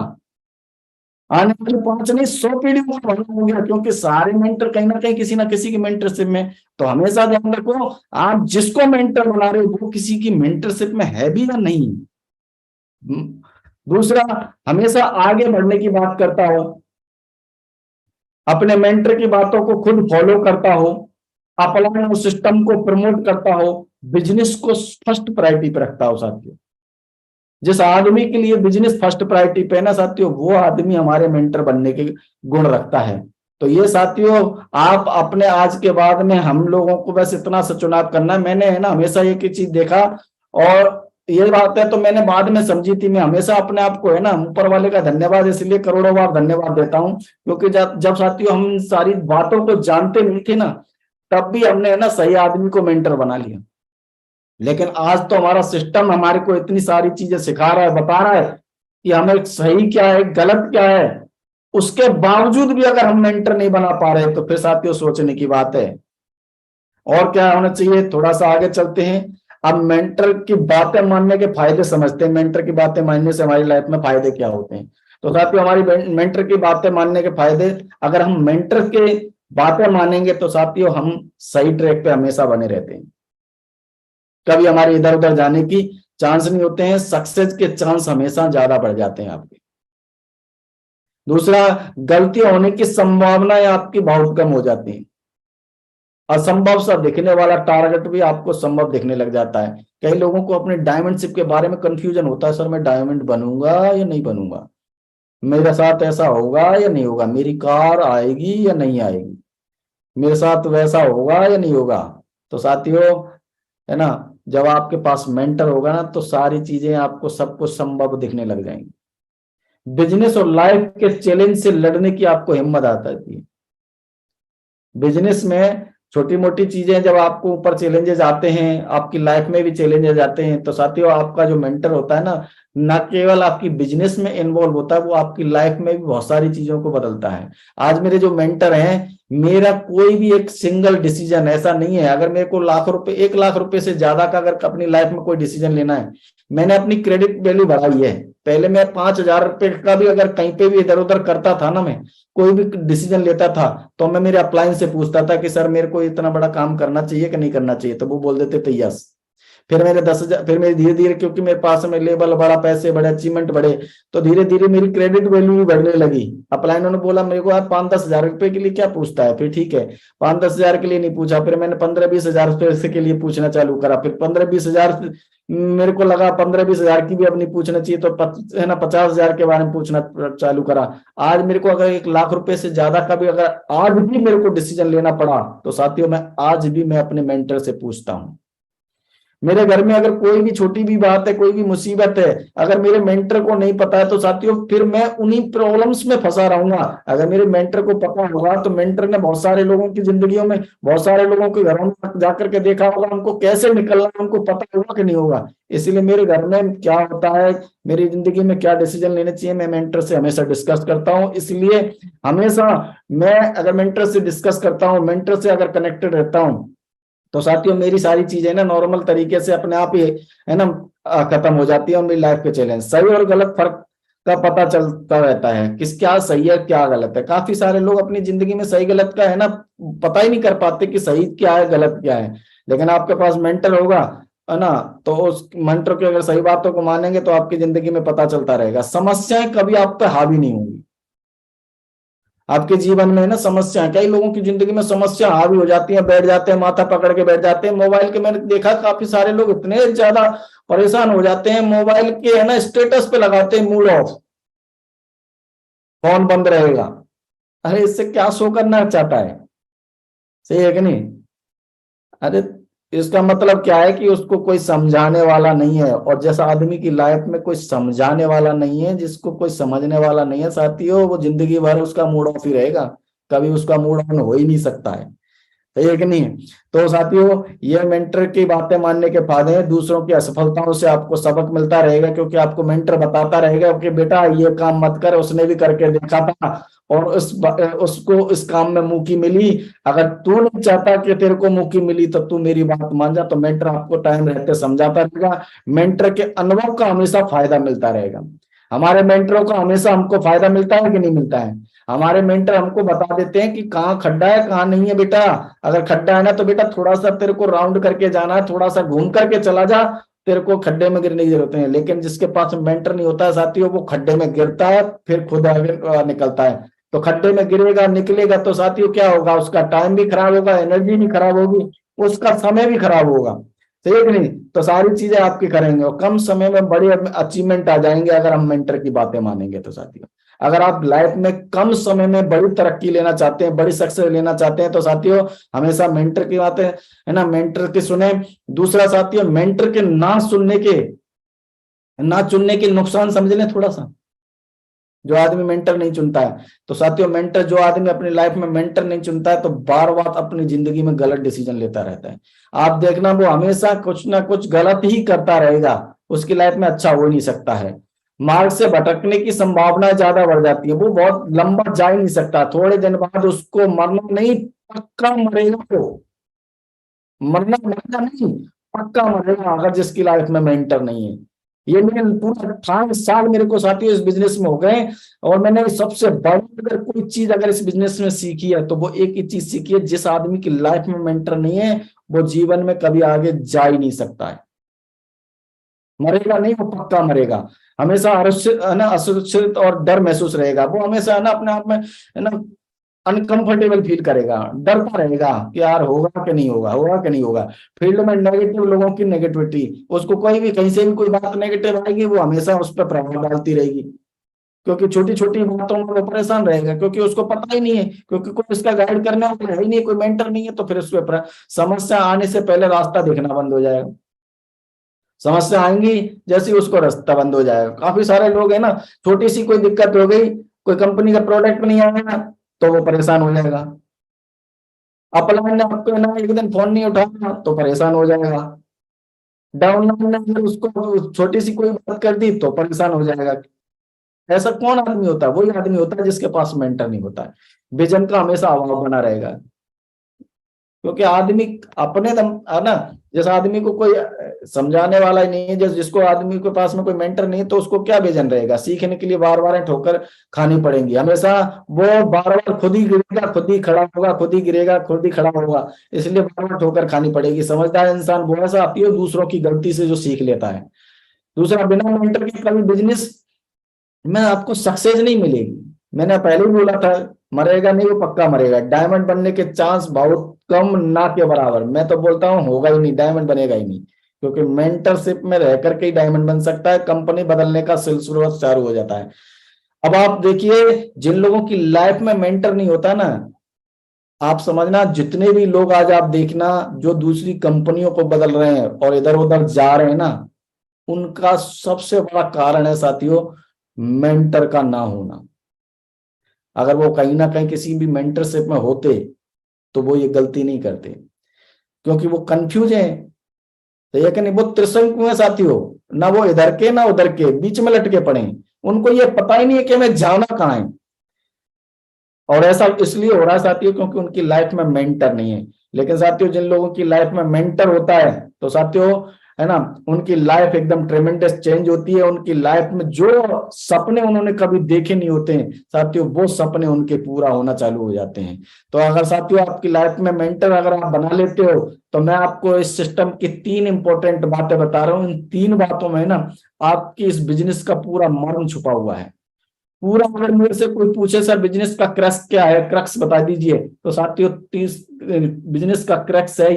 आने वाली 5 नहीं 100 पीढ़ियों का भला हो गया, क्योंकि सारे मेंटर कहीं ना कहीं किसी ना किसी की मेंटरशिप में। तो हमेशा ध्यान रखो, आप जिसको मेंटर बना रहे हो वो किसी की मेंटरशिप में है भी या नहीं। दूसरा, हमेशा आगे बढ़ने की बात करता हो, अपने मेंटर की बातों को खुद फॉलो करता हो, अपने सिस्टम को प्रमोट करता हो, बिजनेस को फर्स्ट प्रायोरिटी पे रखता हो। साथियों जिस आदमी के लिए बिजनेस फर्स्ट प्रायोरिटी पे है ना साथियों, वो आदमी हमारे मेंटर बनने के गुण रखता है। तो ये साथियों आप अपने आज के बाद में हम लोगों को बस इतना सा चुनाव करना है। मैंने है ना हमेशा एक ही चीज देखा, और ये बात है तो मैंने बाद में समझी थी। मैं हमेशा अपने आप को है ना ऊपर वाले का धन्यवाद इसलिए करोड़ों बार धन्यवाद देता हूं, क्योंकि जब साथियों हम सारी बातों को जानते नहीं थे ना, तब भी हमने है ना सही आदमी को मेंटर बना लिया। लेकिन आज तो हमारा सिस्टम हमारे को इतनी सारी चीजें सिखा रहा है, बता रहा है कि हमें सही क्या है गलत क्या है, उसके बावजूद भी अगर हम मेंटर नहीं बना पा रहे तो फिर साथियों सोचने की बात है। और क्या होना चाहिए, थोड़ा सा आगे चलते हैं। अब मेंटर की बातें मानने के फायदे समझते हैं। मेंटर की बातें मानने से हमारी लाइफ में फायदे क्या होते हैं। तो साथियों हमारी मेंटर की बातें मानने के फायदे, अगर हम मेंटर के बातें मानेंगे तो साथियों हम सही ट्रैक पे हमेशा बने रहते हैं, कभी हमारे इधर उधर जाने की चांस नहीं होते हैं, सक्सेस के चांस हमेशा ज्यादा बढ़ जाते हैं आपके। दूसरा, गलती होने की संभावनाएं आपकी बहुत कम हो जाती हैं। असंभव सा दिखने वाला टारगेट भी आपको संभव दिखने लग जाता है। कई लोगों को अपने डायमंडशिप के बारे में कंफ्यूजन होता है, सर मैं डायमंड बनूंगा या नहीं बनूंगा, मेरे साथ ऐसा होगा या नहीं होगा, मेरी कार आएगी या नहीं आएगी, मेरे साथ वैसा होगा या नहीं होगा। तो साथियों है ना, जब आपके पास मेंटर होगा ना तो सारी चीजें आपको सब कुछ संभव दिखने लग जाएंगी। बिजनेस और लाइफ के चैलेंज से लड़ने की आपको हिम्मत आता है। बिजनेस में छोटी मोटी चीजें जब आपको ऊपर चैलेंजेस आते हैं, आपकी लाइफ में भी चैलेंजेस आते हैं, तो साथियों आपका जो मेंटर होता है ना केवल आपकी बिजनेस में इन्वॉल्व होता है, वो आपकी लाइफ में भी बहुत सारी चीजों को बदलता है। आज मेरे जो मेंटर हैं, मेरा कोई भी एक सिंगल डिसीजन ऐसा नहीं है, अगर मेरे को 1 लाख रुपए से ज्यादा का अगर अपनी लाइफ में कोई डिसीजन लेना है, मैंने अपनी क्रेडिट वैल्यू बढ़ाई है। पहले मैं 5,000 रुपए का भी अगर कहीं पे भी इधर उधर करता था ना, मैं कोई भी डिसीजन लेता था तो मैं मेरे अपलाइन से पूछता था कि सर मेरे को इतना बड़ा काम करना चाहिए कि नहीं करना चाहिए, तो वो बोल देते थे यस। फिर मेरे 10,000, फिर मेरे धीरे धीरे क्योंकि मेरे पास में लेवल बढ़ा, पैसे बढ़े, अचीवमेंट बढ़े, तो धीरे धीरे मेरी क्रेडिट वैल्यू भी बढ़ने लगी। अपलाइनों ने बोला मेरे को आप 5-10 हजार रुपए के लिए क्या पूछता है, फिर ठीक है 5-10 हजार के लिए नहीं पूछा, फिर मैंने 15-20 हजार रुपए के लिए पूछना चालू करा। फिर 15-20 हजार मेरे को लगा 15-20 हजार की भी अब नहीं पूछना चाहिए, तो है ना 50 हजार के बारे में पूछना चालू करा। आज मेरे को अगर 1 लाख रुपए से ज्यादा का भी अगर आज भी मेरे को डिसीजन लेना पड़ा तो साथियों मैं आज भी मैं अपने मेंटर से पूछता हूँ। मेरे घर में अगर कोई भी छोटी भी बात है, कोई भी मुसीबत है, अगर मेरे मेंटर को नहीं पता है तो साथियों फिर मैं उन्हीं प्रॉब्लम्स में फंसा रहूंगा। अगर मेरे मेंटर को पता होगा तो मेंटर ने बहुत सारे लोगों की जिंदगियों में, बहुत सारे लोगों के घरों में जाकर के देखा होगा, उनको कैसे निकलना है उनको पता होगा कि नहीं होगा। इसलिए मेरे घर में क्या होता है, मेरी जिंदगी में क्या डिसीजन लेने चाहिए, मैं मेंटर से हमेशा डिस्कस करता हूँ। इसलिए हमेशा मैं अगर मेंटर से डिस्कस करता हूँ, मेंटर से अगर कनेक्टेड रहता हूँ, तो साथियों मेरी सारी चीजें ना नॉर्मल तरीके से अपने आप ही है ना खत्म हो जाती है। और मेरी लाइफ के चैलेंज, सही और गलत फर्क का पता चलता रहता है, किस क्या सही है क्या गलत है। काफी सारे लोग अपनी जिंदगी में सही गलत का है ना पता ही नहीं कर पाते कि सही क्या है गलत क्या है। लेकिन आपके पास मेंटर होगा है ना, तो उस मेंटर की अगर सही बातों को मानेंगे तो आपकी जिंदगी में पता चलता रहेगा। समस्याएं कभी आप पे हावी नहीं होंगी। आपके जीवन में ना समस्या, कई लोगों की जिंदगी में समस्या हावी हो जाती है, बैठ जाते हैं, माथा पकड़ के बैठ जाते हैं। मोबाइल के मैंने देखा काफी सारे लोग इतने ज्यादा परेशान हो जाते हैं, मोबाइल के है ना स्टेटस पे लगाते हैं मूड ऑफ, फोन बंद रहेगा। अरे इससे क्या शो करना चाहता है, सही है कि नहीं? अरे इसका मतलब क्या है कि उसको कोई समझाने वाला नहीं है। और जैसा आदमी की लाइफ में कोई समझाने वाला नहीं है, जिसको कोई समझने वाला नहीं है साथियों, वो जिंदगी भर उसका मूड ऑफ ही रहेगा, कभी उसका मूड ऑन हो ही नहीं सकता है, सही है कि नहीं? तो साथियों ये मेंटर की बातें मानने के फायदे हैं। दूसरों की असफलताओं से आपको सबक मिलता रहेगा, क्योंकि आपको मेंटर बताता रहेगा कि बेटा ये काम मत कर, उसने भी करके देखा था और उसको इस काम में मुक्ति मिली। अगर तू नहीं चाहता कि तेरे को मुक्ति मिली तो तू मेरी बात मान जा। तो मेंटर आपको टाइम रहते समझाता रहेगा। मेंटर के अनुभव का हमेशा फायदा मिलता रहेगा। हमारे मेंटरों का हमेशा हमको फायदा मिलता है कि नहीं मिलता है? हमारे मेंटर हमको बता देते हैं कि कहाँ खड्डा है कहाँ नहीं है। बेटा अगर खड्डा है ना तो बेटा थोड़ा सा तेरे को राउंड करके जाना है, थोड़ा सा घूम करके चला जा, तेरे को खड्डे में गिरने की जरूरत नहीं है। लेकिन जिसके पास मेंटर नहीं होता है साथियों, वो खड्डे में गिरता है फिर खुद आगे निकलता है। तो खड्डे में गिरेगा निकलेगा तो साथियों क्या होगा, उसका टाइम भी खराब होगा, एनर्जी भी खराब होगी, उसका समय भी खराब होगा, सही है कि नहीं? तो सारी चीजें आपकी करेंगे और कम समय में बड़ी अचीवमेंट आ जाएंगे अगर हम मेंटर की बातें मानेंगे तो साथियों। अगर आप लाइफ में कम समय में बड़ी तरक्की लेना चाहते हैं, बड़ी सक्सेस लेना चाहते हैं तो साथियों हमेशा मेंटर की बातें है ना मेंटर की सुने। दूसरा साथियों, मेंटर के ना चुनने के नुकसान समझ लें थोड़ा सा। जो आदमी मेंटर नहीं चुनता है तो साथियों जो आदमी अपनी लाइफ में मेंटर नहीं चुनता है तो बार बार अपनी जिंदगी में गलत डिसीजन लेता रहता है। आप देखना वो हमेशा कुछ ना कुछ गलत ही करता रहेगा, उसकी लाइफ में अच्छा हो नहीं सकता है। मार्ग से भटकने की संभावना ज्यादा बढ़ जाती है, वो बहुत लंबा जा ही नहीं सकता। थोड़े दिन बाद उसको मरना नहीं, पक्का मरेगा। वो मरना नहीं, पक्का मरेगा अगर जिसकी लाइफ में मेंटर नहीं है। ये मेरे पूरा 18 साल मेरे को साथियों इस बिजनेस में हो गए और मैंने सबसे बड़ी अगर कोई चीज अगर इस बिजनेस में सीखी है तो वो एक ही चीज सीखी है, जिस आदमी की लाइफ में मेंटर नहीं है वो जीवन में कभी आगे जा ही नहीं सकता है। मरेगा नहीं, वो पक्का मरेगा। हमेशा असुरक्षित और डर महसूस रहेगा। वो हमेशा है ना अपने आप में है ना अनकंफर्टेबल फील करेगा, डरता रहेगा कि यार होगा कि नहीं होगा, होगा कि नहीं होगा। फील्ड में नेगेटिव लोगों की नेगेटिविटी, उसको कोई भी कहीं से भी कोई बात नेगेटिव आएगी वो हमेशा उस पर प्रभाव डालती रहेगी, क्योंकि छोटी छोटी बातों में वो परेशान रहेगा, क्योंकि उसको पता ही नहीं है, क्योंकि कोई इसका गाइड करने वाला है ही नहीं, कोई मेंटर नहीं है। तो फिर उसमें समस्या आने से पहले रास्ता दिखना बंद हो जाएगा। समस्या आएंगी जैसे ही उसको रास्ता बंद हो जाएगा। काफी सारे लोग है ना, छोटी सी कोई दिक्कत हो गई, कोई कंपनी का प्रोडक्ट नहीं आया तो वो परेशान हो जाएगा। अपलाइन ने आपको ना एक दिन फोन नहीं उठाया तो परेशान हो जाएगा। डाउनलाइन ने अगर उसको छोटी सी कोई बात कर दी तो परेशान हो जाएगा। ऐसा कौन आदमी होता है? वही आदमी होता है जिसके पास मेंटर नहीं होता है। विजन का हमेशा अभाव बना रहेगा, क्योंकि आदमी अपने दम है ना, जैसे आदमी को कोई समझाने वाला ही नहीं है, जिसको आदमी के पास में कोई मेंटर नहीं तो उसको क्या विजन रहेगा? सीखने के लिए बार बार ठोकर खानी पड़ेंगी हमेशा। वो बार बार खुद ही गिरेगा, खुद ही खड़ा होगा, खुद ही गिरेगा, खुद ही खड़ा होगा, इसलिए बार बार ठोकर खानी पड़ेगी। समझदार इंसान वो ऐसा आती है दूसरों की गलती से जो सीख लेता है। दूसरा, बिना मेंटर के कभी बिजनेस में आपको सक्सेस नहीं मिलेगी। मैंने पहले ही बोला था, मरेगा नहीं, वो पक्का मरेगा। डायमंड बनने के चांस बहुत कम, ना के बराबर। मैं तो बोलता हूँ होगा ही नहीं, डायमंड बनेगा ही नहीं, क्योंकि मेंटरशिप में रह करके ही डायमंड बन सकता है। कंपनी बदलने का सिलसिला चालू हो जाता है। अब आप देखिए, जिन लोगों की लाइफ में मेंटर नहीं होता ना, आप समझना, जितने भी लोग आज आप देखना जो दूसरी कंपनियों को बदल रहे हैं और इधर उधर जा रहे हैं ना, उनका सबसे बड़ा कारण है साथियों मेंटर का ना होना। अगर वो कहीं ना कहीं किसी भी मेंटरशिप में होते तो वो ये गलती नहीं करते, क्योंकि वो कंफ्यूज है। तो ये कि नहीं, वो त्रिशंकु है साथियों, ना वो इधर के ना उधर के, बीच में लटके पड़े हैं। उनको ये पता ही नहीं है कि हमें जाना कहाँ है। और ऐसा इसलिए हो रहा है साथियों क्योंकि उनकी लाइफ में मेंटर नहीं है। लेकिन साथियों जिन लोगों की लाइफ में मेंटर होता है तो साथियों, है ना, उनकी लाइफ एकदम ट्रेमेंडस चेंज होती है। उनकी लाइफ में जो सपने उन्होंने कभी देखे नहीं होते हैं साथियों, वो सपने उनके पूरा होना चालू हो जाते हैं। तो अगर साथियों आपकी लाइफ में मेंटर अगर आप बना लेते हो, तो मैं आपको इस सिस्टम की 3 इंपॉर्टेंट बातें बता रहा हूं। इन 3 बातों में ना आपकी इस बिजनेस का पूरा मर्म छुपा हुआ है। पूरा अगर मेरे से कोई पूछे सर बिजनेस का क्रक्स क्या है, क्रक्स बता दीजिए, तो साथियों 30 बिजनेस का क्रक्स है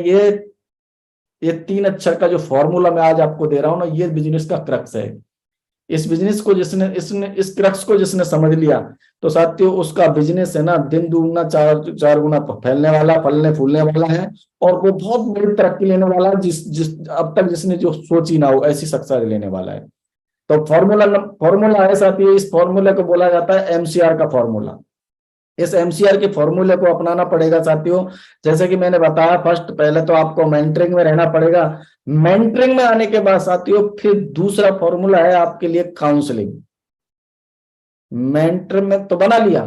ये 3 अक्षर का जो फॉर्मूला मैं आज आपको दे रहा हूं ना, ये बिजनेस का क्रक्स है। इस बिजनेस को इस क्रक्स को जिसने समझ लिया तो साथियों उसका बिजनेस है ना दिन दुगना चार गुना फैलने वाला, फलने फूलने वाला है। और वो बहुत बड़ी तरक्की लेने वाला है, जिस जिस अब तक जिसने जो सोची ना हो ऐसी सक्सेस लेने वाला है। तो फॉर्मूला है साथियों, इस फॉर्मूले को बोला जाता है एमसीआर का फॉर्मूला। इस एमसीआर के फॉर्मूले को अपनाना पड़ेगा साथियों। जैसे कि मैंने बताया, फर्स्ट पहले तो आपको मेंटरिंग में रहना पड़ेगा। मेंटरिंग में आने के बाद साथियों फिर दूसरा फॉर्मूला है आपके लिए काउंसलिंग। मेंटर में तो बना लिया,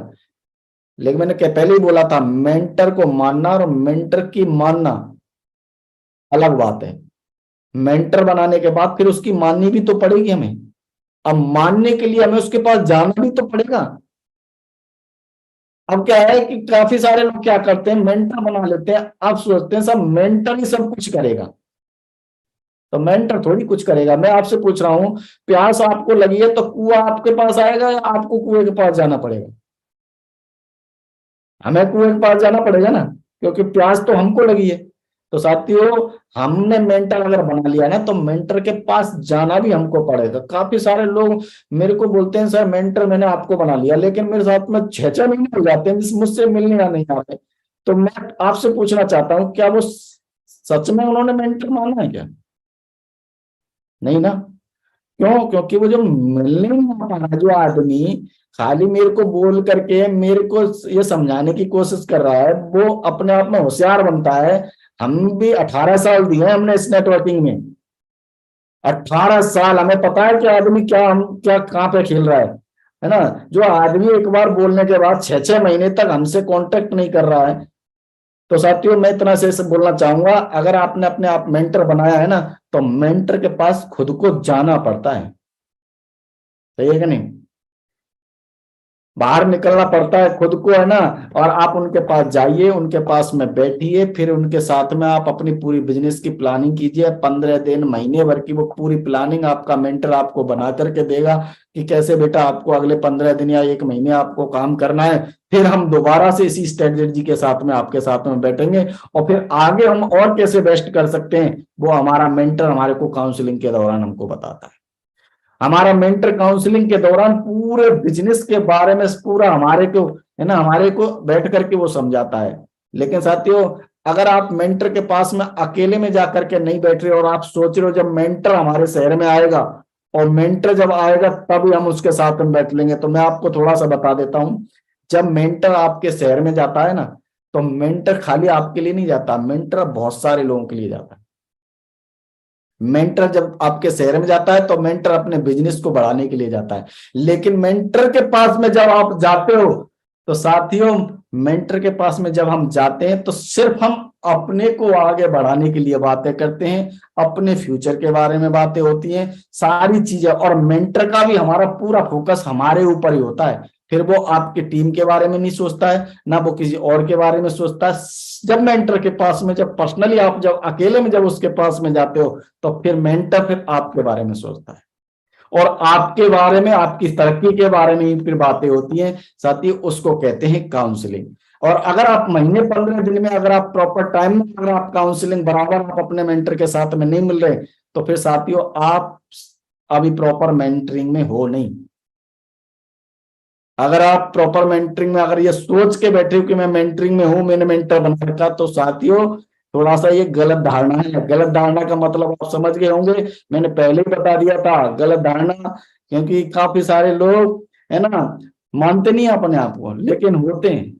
लेकिन मैंने पहले ही बोला था मेंटर को मानना और मेंटर की मानना अलग बात है। मेंटर बनाने के बाद फिर उसकी माननी भी तो पड़ेगी हमें। अब मानने के लिए हमें उसके पास जाना भी तो पड़ेगा। अब क्या है कि काफी सारे लोग क्या करते हैं, मेंटर बना लेते हैं। आप सोचते हैं सब मेंटर ही सब कुछ करेगा, तो मेंटर थोड़ी कुछ करेगा। मैं आपसे पूछ रहा हूं, प्यास आपको लगी है तो कुआं आपके पास आएगा या आपको कुएं के पास जाना पड़ेगा? हमें कुएं के पास जाना पड़ेगा ना, क्योंकि प्यास तो हमको लगी है। तो साथियों हमने मेंटर अगर बना लिया ना, तो मेंटर के पास जाना भी हमको पड़ेगा। काफी सारे लोग मेरे को बोलते हैं सर मेंटर मैंने आपको बना लिया, लेकिन मेरे साथ में 6 महीने हो जाते हैं मुझसे मिलने या नहीं आते। तो मैं आपसे पूछना चाहता हूँ, क्या वो सच में उन्होंने मेंटर माना है क्या? नहीं ना। क्यों? क्योंकि वो जो मिलने में आता है जो आदमी, खाली मेरे को बोल करके मेरे को ये समझाने की कोशिश कर रहा है, वो अपने आप में होशियार बनता है। हम भी 18 साल दिए हैं हमने इस नेटवर्किंग में। 18 साल हमें पता है कि आदमी क्या हम क्या कहाँ पे खेल रहा है ना। जो आदमी एक बार बोलने के बाद 6 महीने तक हमसे कांटेक्ट नहीं कर रहा है, तो साथियों मैं इतना से बोलना चाहूंगा, अगर आपने अपने आप मेंटर बनाया है ना, तो मेंटर के पास खुद को जाना पड़ता है। सही है कि नहीं? बाहर निकलना पड़ता है खुद को, है ना। और आप उनके पास जाइए, उनके पास में बैठिए, फिर उनके साथ में आप अपनी पूरी बिजनेस की प्लानिंग कीजिए। 15 दिन महीने भर की वो पूरी प्लानिंग आपका मेंटर आपको बना करके देगा कि कैसे बेटा आपको अगले 15 दिन या 1 महीने आपको काम करना है। फिर हम दोबारा से इसी स्ट्रेटेजी के साथ में आपके साथ में बैठेंगे और फिर आगे हम और कैसे बेस्ट कर सकते हैं, वो हमारा मेंटर हमारे को काउंसलिंग के दौरान हमको बताता है। हमारा मेंटर काउंसलिंग के दौरान पूरे बिजनेस के बारे में पूरा हमारे को, है ना, हमारे को बैठ करके वो समझाता है। लेकिन साथियों अगर आप मेंटर के पास में अकेले में जाकर के नहीं बैठ रहे और आप सोच रहे हो जब मेंटर हमारे शहर में आएगा और मेंटर जब आएगा तभी हम उसके साथ में बैठ लेंगे, तो मैं आपको थोड़ा सा बता देता हूं। जब मेंटर आपके शहर में जाता है ना, तो मेंटर खाली आपके लिए नहीं जाता, मेंटर बहुत सारे लोगों के लिए जाता है। मेंटर जब आपके शहर में जाता है तो मेंटर अपने बिजनेस को बढ़ाने के लिए जाता है। लेकिन मेंटर के पास में जब आप जाते हो तो साथियों, मेंटर के पास में जब हम जाते हैं तो सिर्फ हम अपने को आगे बढ़ाने के लिए बातें करते हैं, अपने फ्यूचर के बारे में बातें होती हैं, सारी चीजें। और मेंटर का भी हमारा पूरा फोकस हमारे ऊपर ही होता है। फिर वो आपकी टीम के बारे में नहीं सोचता है, ना वो किसी और के बारे में सोचता है। जब मेंटर के पास में, जब पर्सनली आप जब अकेले में जब उसके पास में जाते हो, तो फिर मेंटर फिर आपके बारे में सोचता है और आपके बारे में, आपकी तरक्की के बारे में ही फिर बातें होती हैं। साथ ही उसको कहते हैं काउंसलिंग। और अगर आप महीने 15 दिन में अगर आप प्रॉपर टाइम में अगर आप काउंसलिंग बराबर आप अपने मेंटर के साथ में नहीं मिल रहे, तो फिर साथियों आप अभी प्रॉपर मेंटरिंग में हो नहीं। अगर आप प्रॉपर मेंटरिंग में अगर ये सोच के बैठे हो कि मैं मेंटरिंग में हूं, मैंने मेंटर बना रखा, तो साथियों थोड़ा सा ये गलत धारणा है। गलत धारणा का मतलब आप समझ गए होंगे, मैंने पहले ही बता दिया था गलत धारणा, क्योंकि काफी सारे लोग है ना मानते नहीं अपने आप को, लेकिन होते हैं,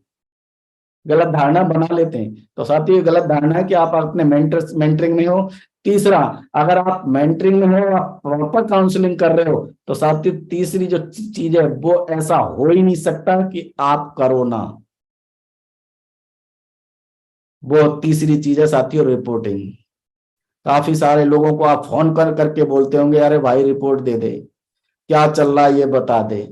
गलत धारणा बना लेते हैं। तो साथियों ये गलत धारणा है कि आप अपने मेंटरिंग में हो। तीसरा, अगर आप मेंटरिंग में हो, आप प्रॉपर काउंसलिंग कर रहे हो, तो साथियों तीसरी जो चीज है वो ऐसा हो ही नहीं सकता कि आप करो ना, वो तीसरी चीज है साथियों रिपोर्टिंग। काफी सारे लोगों को आप फोन कर करके बोलते होंगे अरे भाई रिपोर्ट दे दे, क्या चल रहा है ये बता दे।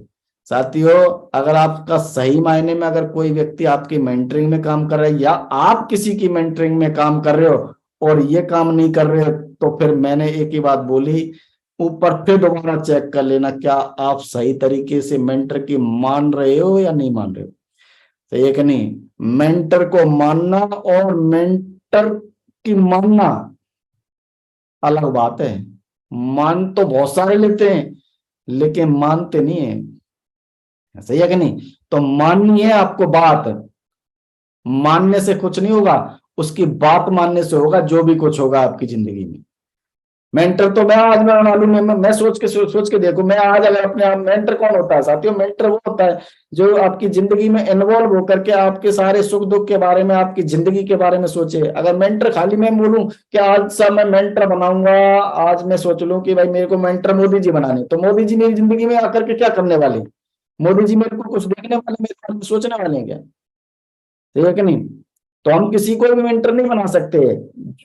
साथियों अगर आपका सही मायने में अगर कोई व्यक्ति आपकी मेंटरिंग में काम कर रहा है या आप किसी की मेंटरिंग में काम कर रहे हो और ये काम नहीं कर रहे हो, तो फिर मैंने एक ही बात बोली, ऊपर फिर दोबारा चेक कर लेना क्या आप सही तरीके से मेंटर की मान रहे हो या नहीं मान रहे हो। तो एक नहीं, मेंटर को मानना और मेंटर की मानना अलग बात है। मान तो बहुत सारे लेते हैं लेकिन मानते नहीं है, सही है कि नहीं। तो माननी है आपको बात, मानने से कुछ नहीं होगा, उसकी बात मानने से होगा जो भी कुछ होगा आपकी जिंदगी में। मेंटर तो मैं आज मैं मालूम है, मैं सोच के देखो, मैं आज अगर अपने आप, मेंटर कौन होता है साथियों? मेंटर वो होता है जो आपकी जिंदगी में इन्वॉल्व होकर के आपके सारे सुख दुख के बारे में, आपकी जिंदगी के बारे में सोचे। अगर मेंटर खाली मैं बोलूं कि आज सब मैं मेंटर बनाऊंगा, आज मैं सोच लूं कि भाई मेरे को मेंटर मोदी जी बनाने, तो मोदी जी मेरी जिंदगी में आकर के क्या करने वाले? मोदी जी मेरे को कुछ देखने वाले, मेरे बारे में सोचने वाले हैं क्या? ठीक है कि नहीं। तो हम किसी को भी मेंटर नहीं बना सकते,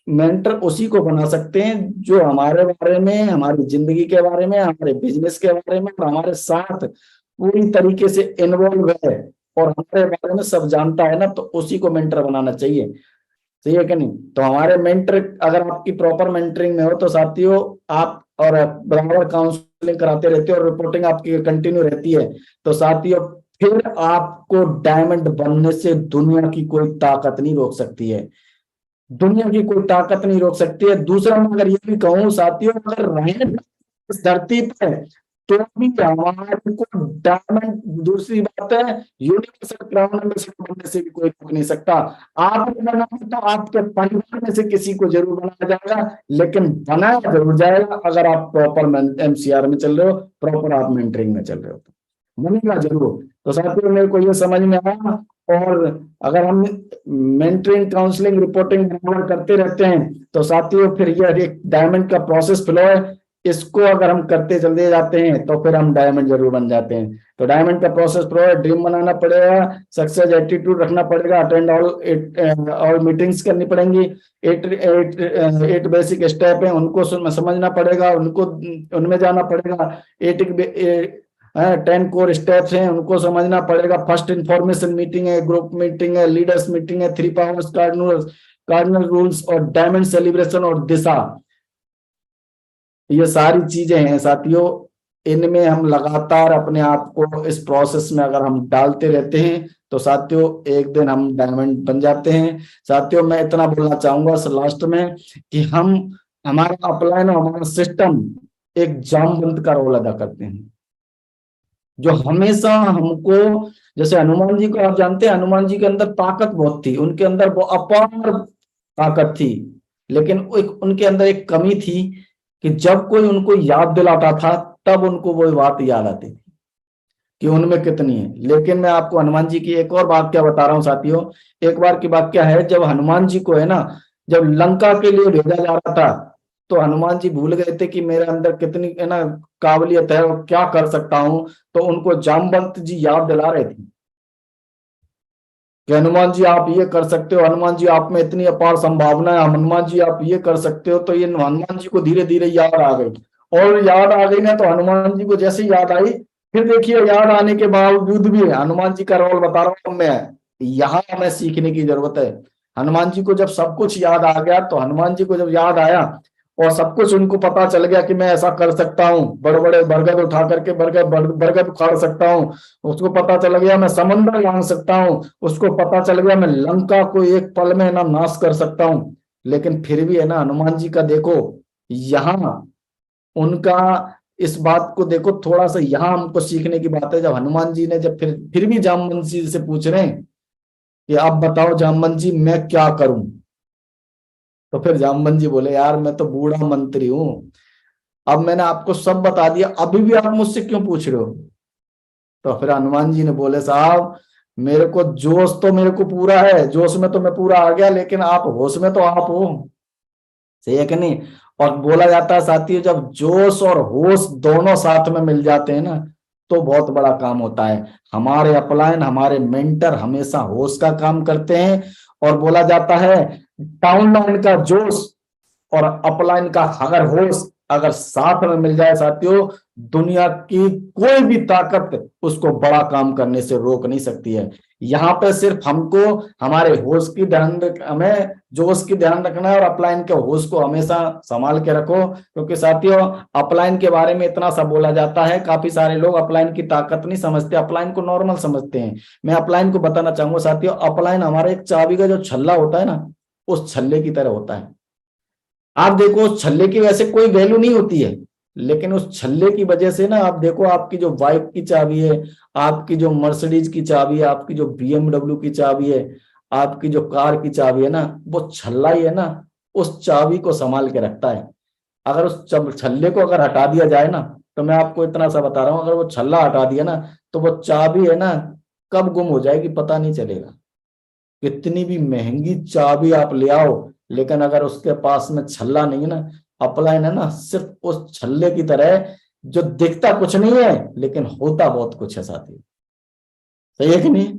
मेंटर उसी को बना सकते हैं जो हमारे बारे में, हमारी जिंदगी के बारे में, हमारे बिजनेस के बारे में और हमारे साथ पूरी तरीके से इन्वॉल्व है और हमारे बारे में सब जानता है ना, तो उसी को मेंटर बनाना चाहिए। सही है कि नहीं। तो हमारे मेंटर अगर आपकी प्रॉपर मेंटरिंग में हो तो साथियों आप और बराबर काउंसलिंग कराते रहते हो और रिपोर्टिंग आपकी कंटिन्यू रहती है, तो साथियों फिर आपको डायमंड बनने से दुनिया की कोई ताकत नहीं रोक सकती है, दुनिया की कोई ताकत नहीं रोक सकती है। दूसरा मैं अगर ये भी कहूं साथियों, अगर रहें इस धरती पे तो भी हमारे को डायमंड, दूसरी बात है यूनिवर्सल क्राउन एम्बेसडर बनने से भी कोई रोक नहीं सकता। आप बनाना तो आपके परिवार में से किसी को जरूर बनाया जाएगा, लेकिन बनाया जरूर जाएगा अगर आप प्रॉपर एमसीआर में चल रहे हो, प्रॉपर आप मेंटरिंग में चल रहे हो, बनेगा जरूर। तो साथियों मेरे को ये समझ में आया, और अगर हम मेंटरिंग काउंसलिंग रिपोर्टिंग बराबर करते रहते हैं तो साथियों फिर यह एक डायमंड का प्रोसेस फ्लो है, इसको अगर हम करते चलते जाते हैं तो फिर हम डायमंड जरूर बन जाते हैं। तो डायमंड का प्रोसेस फ्लो है, ड्रीम बनाना पड़ेगा, सक्सेस एटीट्यूड रखना पड़ेगा, अटेंड ऑल मीटिंग्स करनी पड़ेंगी, एट बेसिक स्टेप है उनको समझना पड़ेगा, उनको उनमें जाना पड़ेगा, 10 कोर स्टेप्स हैं उनको समझना पड़ेगा। फर्स्ट इंफॉर्मेशन मीटिंग है, ग्रुप मीटिंग है, लीडर्स मीटिंग है, 3 पावर्स कार्डिनल रूल्स और डायमंड सेलिब्रेशन और दिशा, ये सारी चीजें हैं साथियों। इनमें हम लगातार अपने आप को इस प्रोसेस में अगर हम डालते रहते हैं तो साथियों एक दिन हम डायमंड बन जाते हैं। साथियों मैं इतना बोलना चाहूंगा लास्ट में कि हम, हमारा अपलाइन और हमारा सिस्टम एक जामबंद का रोल अदा करते हैं, जो हमेशा हमको, जैसे हनुमान जी को आप जानते हैं, हनुमान जी के अंदर ताकत बहुत थी, उनके अंदर वो अपार ताकत थी, लेकिन उनके अंदर एक कमी थी कि जब कोई उनको याद दिलाता था तब उनको वो बात याद आती थी कि उनमें कितनी है। लेकिन मैं आपको हनुमान जी की एक और वाक्य बता रहा हूँ साथियों। एक बार की वाक्य है, जब हनुमान जी को है ना, जब लंका के लिए भेजा जा रहा था तो हनुमान जी भूल गए थे कि मेरे अंदर कितनी है ना काबिलियत है और क्या कर सकता हूं, तो उनको जामवंत जी याद दिला रहे थे कि हनुमान जी आप ये कर सकते हो, हनुमान जी आप में इतनी अपार संभावना है, हनुमान जी आप ये कर सकते हो। तो ये हनुमान जी को धीरे धीरे याद आ गई, और याद आ गई ना, तो हनुमान जी को जैसे याद आई, फिर देखिए याद आने के बावजूद भी हनुमान जी का रोल बता रहा हूं मैं, यहाँ हमें सीखने की जरूरत है। हनुमान जी को जब सब कुछ याद आ गया, तो हनुमान जी को जब याद आया और सब कुछ उनको पता चल गया कि मैं ऐसा कर सकता हूँ, बड़े बड़े बरगद उठा करके बरगद उखाड़ सकता हूँ, उसको पता चल गया मैं समंदर लांग सकता हूँ, उसको पता चल गया मैं लंका को एक पल में ना नाश कर सकता हूँ। लेकिन फिर भी है ना हनुमान जी का देखो, यहाँ उनका इस बात को देखो, थोड़ा सा यहाँ हमको सीखने की बात है। जब हनुमान जी ने जब फिर भी जामवंत जी से पूछ रहे हैं कि आप बताओ जामवंत जी मैं क्या करूं, तो फिर जामवंत जी बोले यार मैं तो बूढ़ा मंत्री हूं, अब मैंने आपको सब बता दिया, अभी भी आप मुझसे क्यों पूछ रहे हो। तो फिर हनुमान जी ने बोले साहब मेरे को जोश तो मेरे को पूरा है, जोश में तो मैं पूरा आ गया, लेकिन आप होश में तो आप हो, सही है कि नहीं। और बोला जाता है साथियों, जब जोश और होश दोनों साथ में मिल जाते हैं ना तो बहुत बड़ा काम होता है। हमारे अपलाइन, हमारे मेंटर हमेशा होश का काम करते हैं। और बोला जाता है डाउनलाइन का जोश और अपलाइन का अगर होश अगर साथ में मिल जाए साथियों, दुनिया की कोई भी ताकत उसको बड़ा काम करने से रोक नहीं सकती है। यहाँ पे सिर्फ हमको हमारे होश की हमें जोश की ध्यान रखना है और अपलाइन के होश को हमेशा संभाल के रखो। क्योंकि साथियों अपलाइन के बारे में इतना सा बोला जाता है, काफी सारे लोग अपलाइन की ताकत नहीं समझते, अपलाइन को नॉर्मल समझते हैं। मैं अपलाइन को बताना चाहूंगा साथियों, अपलाइन हमारे एक चाबी का जो छल्ला होता है ना, उस छल्ले की तरह होता है। आप देखो उस छल्ले की वैसे कोई वैल्यू नहीं होती है, लेकिन उस छल्ले की वजह से ना आप देखो आपकी जो बाइक की चाबी है, आपकी जो मर्सिडीज की चाबी है, आपकी जो बीएमडब्ल्यू की चाबी है, आपकी जो कार की चाबी है ना, वो छल्ला ही है ना, उस चाबी को संभाल के रखता है। अगर उस छल्ले को अगर हटा दिया जाए ना, तो मैं आपको इतना सा बता रहा हूं, अगर वो छल्ला हटा दिया ना तो वो चाबी है ना कब गुम हो जाएगी पता नहीं चलेगा। कितनी भी महंगी चाबी आप ले आओ, लेकिन अगर उसके पास में छल्ला नहीं है ना, अपलाइन है ना सिर्फ उस छल्ले की तरह है, जो दिखता कुछ नहीं है लेकिन होता बहुत कुछ है साथी, सही है कि नहीं।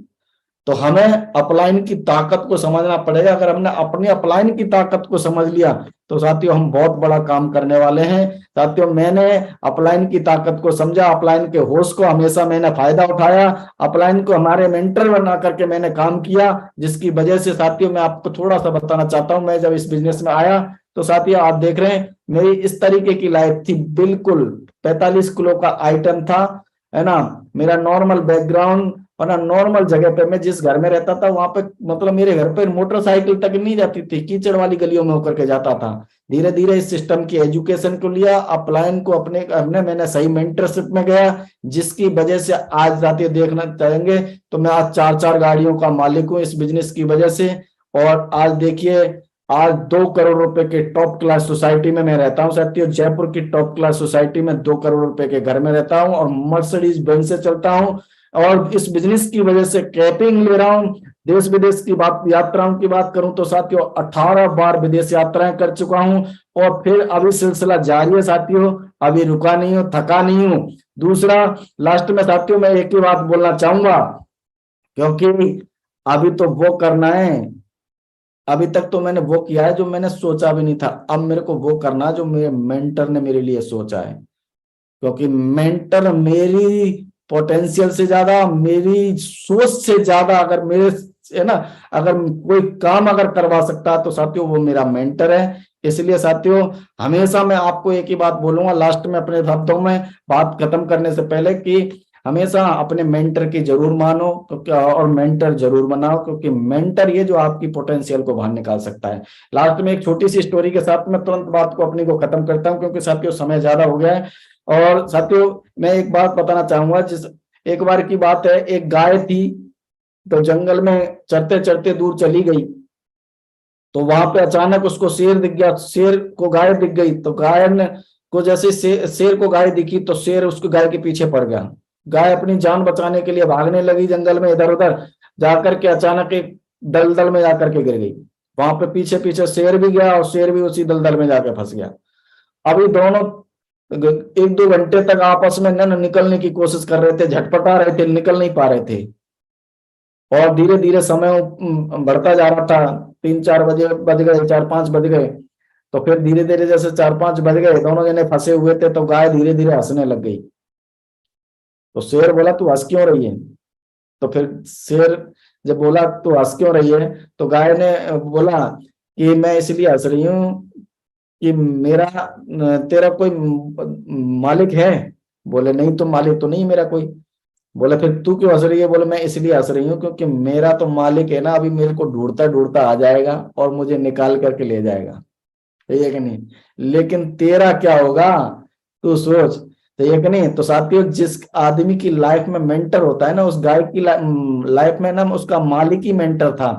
तो हमें अपलाइन की ताकत को समझना पड़ेगा। अगर हमने अपनी अपलाइन की ताकत को समझ लिया तो साथियों हम बहुत बड़ा काम करने वाले हैं। साथियों मैंने अपलाइन की ताकत को समझा, अपलाइन के होश को हमेशा मैंने फायदा उठाया, अपलाइन को हमारे मेंटर बना करके मैंने काम किया, जिसकी वजह से साथियों मैं आपको थोड़ा सा बताना चाहता हूं। मैं जब इस बिजनेस में आया तो साथियों आप देख रहे हैं मेरी इस तरीके की लाइफ थी, बिल्कुल 45 किलो का आइटम था, है ना, मेरा नॉर्मल बैकग्राउंड, और नॉर्मल जगह पे मैं जिस घर में रहता था वहां पे मतलब मेरे घर पे मोटरसाइकिल तक नहीं जाती थी, कीचड़ वाली गलियों में होकर के जाता था। धीरे धीरे इस सिस्टम की एजुकेशन को लिया, अपलाइन को अपने मैंने सही मेंटरशिप में गया, जिसकी वजह से आज जाते देखना चाहेंगे तो मैं आज 4-4 गाड़ियों का मालिक हूँ इस बिजनेस की वजह से। और आज देखिए आज 2 करोड़ रुपए के टॉप क्लास सोसाइटी में मैं रहता हूँ साथियों, जयपुर की टॉप क्लास सोसाइटी में 2 करोड़ रुपए के घर में रहता हूँ और मर्सिडीज बेंज से चलता हूँ। और इस बिजनेस की वजह से कैपिंग ले रहा हूं। देश विदेश की बात यात्राओं की बात करूं तो साथियों 18 बार विदेश यात्राएं कर चुका हूं और फिर अभी सिलसिला जारी है साथियों, अभी रुका नहीं हूं, थका नहीं हूं। दूसरा लास्ट में साथियों मैं एक ही बात बोलना चाहूंगा, क्योंकि अभी तो वो करना है, अभी तक तो मैंने वो किया है जो मैंने सोचा भी नहीं था, अब मेरे को वो करना है जो मेरे मेंटर ने मेरे लिए सोचा है। क्योंकि मेंटर मेरी पोटेंशियल से ज्यादा, मेरी सोच से ज्यादा अगर मेरे है ना अगर कोई काम अगर करवा सकता है तो साथियों वो मेरा मेंटर है। इसलिए साथियों हमेशा मैं आपको एक ही बात बोलूंगा लास्ट में अपने शब्दों में बात खत्म करने से पहले, कि हमेशा अपने मेंटर की जरूर मानो तो और मेंटर जरूर बनाओ, क्योंकि मेंटर ये जो आपकी पोटेंशियल को बाहर निकाल सकता है। लास्ट में एक छोटी सी स्टोरी के साथ मैं तुरंत बात को अपनी को खत्म करता हूं, क्योंकि साथियों समय ज्यादा हो गया है। और साथियों मैं एक बात बताना चाहूंगा, जिस एक बार की बात है, एक गाय थी तो जंगल में चरते चरते दूर चली गई, तो वहां पे अचानक उसको शेर दिख गया, शेर को गाय दिख गई, तो गाय ने को जैसे शेर को गाय दिखी तो शेर उसको गाय के पीछे पड़ गया। गाय अपनी जान बचाने के लिए भागने लगी जंगल में इधर उधर, जाकर के अचानक एक दलदल में जाकर के गिर गई। वहां पे पीछे पीछे शेर भी गया और शेर भी उसी दलदल में जाकर फंस गया। अभी दोनों 1-2 घंटे तक आपस में न निकलने की कोशिश कर रहे थे, झटपटा रहे थे, निकल नहीं पा रहे थे। और धीरे धीरे समय बढ़ता जा रहा था, 3-4 बजे बज गए, 4-5 बज गए, तो फिर धीरे धीरे जैसे 4-5 बज गए, दोनों जने फंसे हुए थे, तो गाय धीरे धीरे हंसने लग गई। तो शेर बोला तू हंस क्यों रही है? तो फिर शेर जब बोला तू हंस क्यों रही है, तो गाय ने बोला कि मैं इसलिए हंस रही हूँ कि मेरा तेरा कोई मालिक है? बोले नहीं, तो मालिक तो नहीं मेरा कोई। बोले फिर तू क्यों हंस रही है? बोले मैं इसलिए हंस रही हूँ क्योंकि मेरा तो मालिक है ना, अभी मेरे को ढूंढता ढूंढता आ जाएगा और मुझे निकाल करके ले जाएगा, सही है कि नहीं? लेकिन तेरा क्या होगा तू सोच, तो ये कि नहीं, तो साथियों जिस आदमी की लाइफ में मेंटर होता है ना, उस गाय की लाइफ में ना उसका मालिक ही मेंटर था।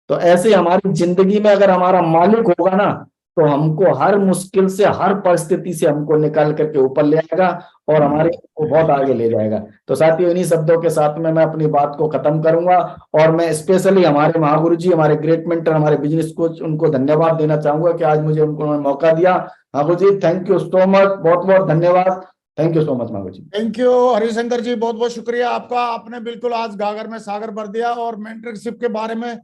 तो ऐसे हमारी जिंदगी में अगर हमारा मालिक होगा ना, तो हमको हर मुश्किल से, हर परिस्थिति से हमको निकाल करके ऊपर ले आएगा और हमारे को बहुत आगे ले जाएगा। तो साथियों इन्हीं शब्दों के साथ में मैं अपनी बात को खत्म करूंगा और मैं स्पेशली हमारे महागुरु जी, हमारे ग्रेट मेंटर, हमारे बिजनेस कोच, उनको धन्यवाद देना चाहूंगा कि आज मुझे उनको मौका दिया। Mahaguru ji thank you so much, बहुत बहुत धन्यवाद। Thank you so much Mahaguru ji. Thank you Harishankar ji, बहुत बहुत शुक्रिया आपका। आपने बिल्कुल आज गागर में सागर भर दिया और मेंटरशिप के बारे में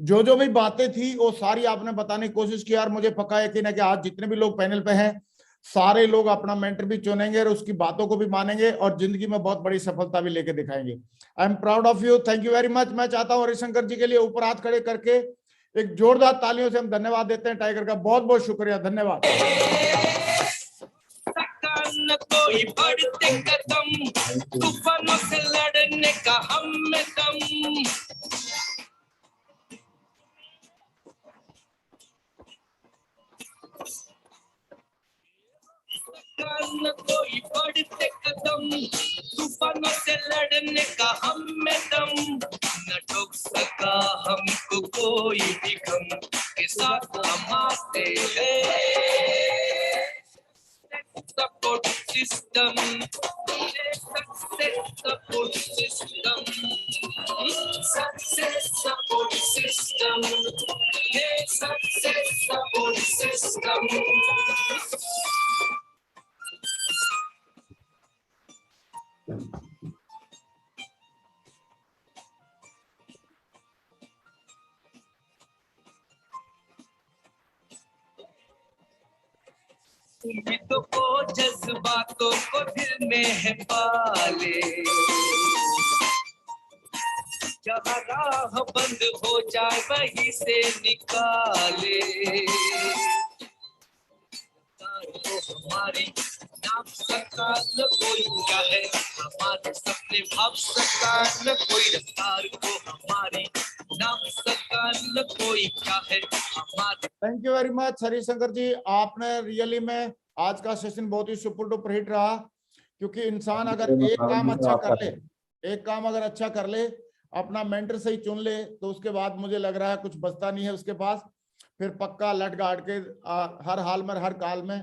जो भी बातें थी वो सारी आपने बताने की कोशिश की। यार मुझे पक्का यकीन है कि आज जितने भी लोग पैनल पे हैं सारे लोग अपना मेंटर भी चुनेंगे और उसकी बातों को भी मानेंगे और जिंदगी में बहुत बड़ी सफलता भी लेके दिखाएंगे। I am proud of you, thank you very much. मैं चाहता हूँ हरिशंकर जी के लिए ऊपर हाथ खड़े करके एक जोरदार तालियों से हम धन्यवाद देते हैं। टाइगर का बहुत बहुत शुक्रिया, धन्यवाद। न कोई बढ़ते कदम, तूफानों से लड़ने का हम में दम। न कोई बढ़ते कदम, तूफानों से लड़ने का हम में दम। न ठोक सका हमको कोई भी गम, के साथ हम आते हैं। Support system, success support system, success support system, success support system. उम्मीदों को, जज्बातों को दिल में है पाले, जहाँ राह बंद हो जाए वहीं से निकाले। तो हमारी नाम सरकार न कोई क्या है, हमारे सपने भाव सरकार न कोई। रफ्तार को हमारी नाम सरकार न कोई क्या है, हमारे। Thank you very much Harishankar ji, आपने रियली में आज का सेशन बहुत ही सुपर डुपर हिट रहा। क्योंकि इंसान अगर एक काम अच्छा कर ले, एक काम अगर अच्छा कर ले, अपना मेंटर सही चुन ले, तो उसके बाद मुझे लग रहा है कुछ बचता नहीं है उसके पास। फिर पक्का लट गाड़ के हर हाल में, हर काल में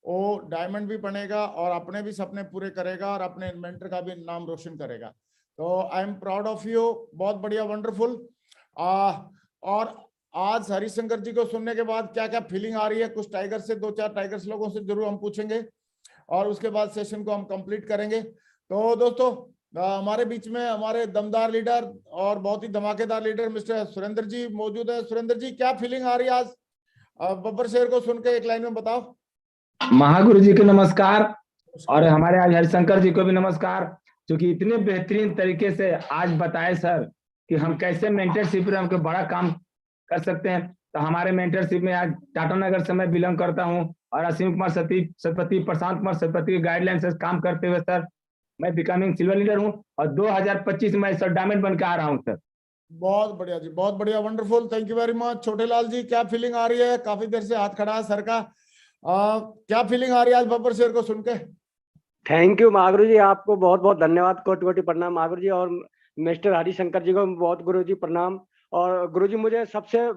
वो डायमंड भी बनेगा और अपने भी सपने पूरे करेगा और अपने मेंटर का भी नाम रोशन करेगा। तो I am proud of you, बहुत बढ़िया, वंडरफुल। और आज हरिशंकर जी को सुनने के बाद क्या क्या फीलिंग आ रही है, कुछ टाइगर से, 2-4 टाइगर्स लोगों से जरूर हम पूछेंगे और उसके बाद सेशन को हम कंप्लीट करेंगे। तो दोस्तों हमारे बीच में हमारे दमदार लीडर और बहुत ही धमाकेदार लीडर मिस्टर सुरेंद्र जी मौजूद है। सुरेंद्र जी क्या फीलिंग आ रही है आज बब्बर शेर को सुन के, एक लाइन में बताओ। महागुरु जी को नमस्कार और हमारे आज हरिशंकर जी को भी नमस्कार, क्योंकि इतने बेहतरीन तरीके से आज बताए सर कि हम कैसे मेंटरशिप में हमको बड़ा काम कर सकते हैं। तो हमारे मेंटरशिप में आज टाटा नगर से मैं बिलोंग करता हूं और असीम कुमार सतपति, प्रशांत कुमार सतपति की गाइडलाइन से काम करते हुए सर मैं बिकमिंग सिल्वर लीडर हूं और 2025 में सर डायमंड बन के आ रहा हूं सर। बहुत बढ़िया जी, बहुत बढ़िया, wonderful, thank you very much. छोटे लाल जी क्या फीलिंग आ रही है, काफी देर से हाथ खड़ा है सर का, क्या फीलिंग आ रही है आज बब्बर शेर को सुन के? थैंक यू महागुरु जी, आपको बहुत बहुत धन्यवाद, कोटि कोटि प्रणाम महागुरु जी। और मिस्टर हरिशंकर जी को बहुत गुरु जी प्रणाम। और गुरु जी मुझे सबसे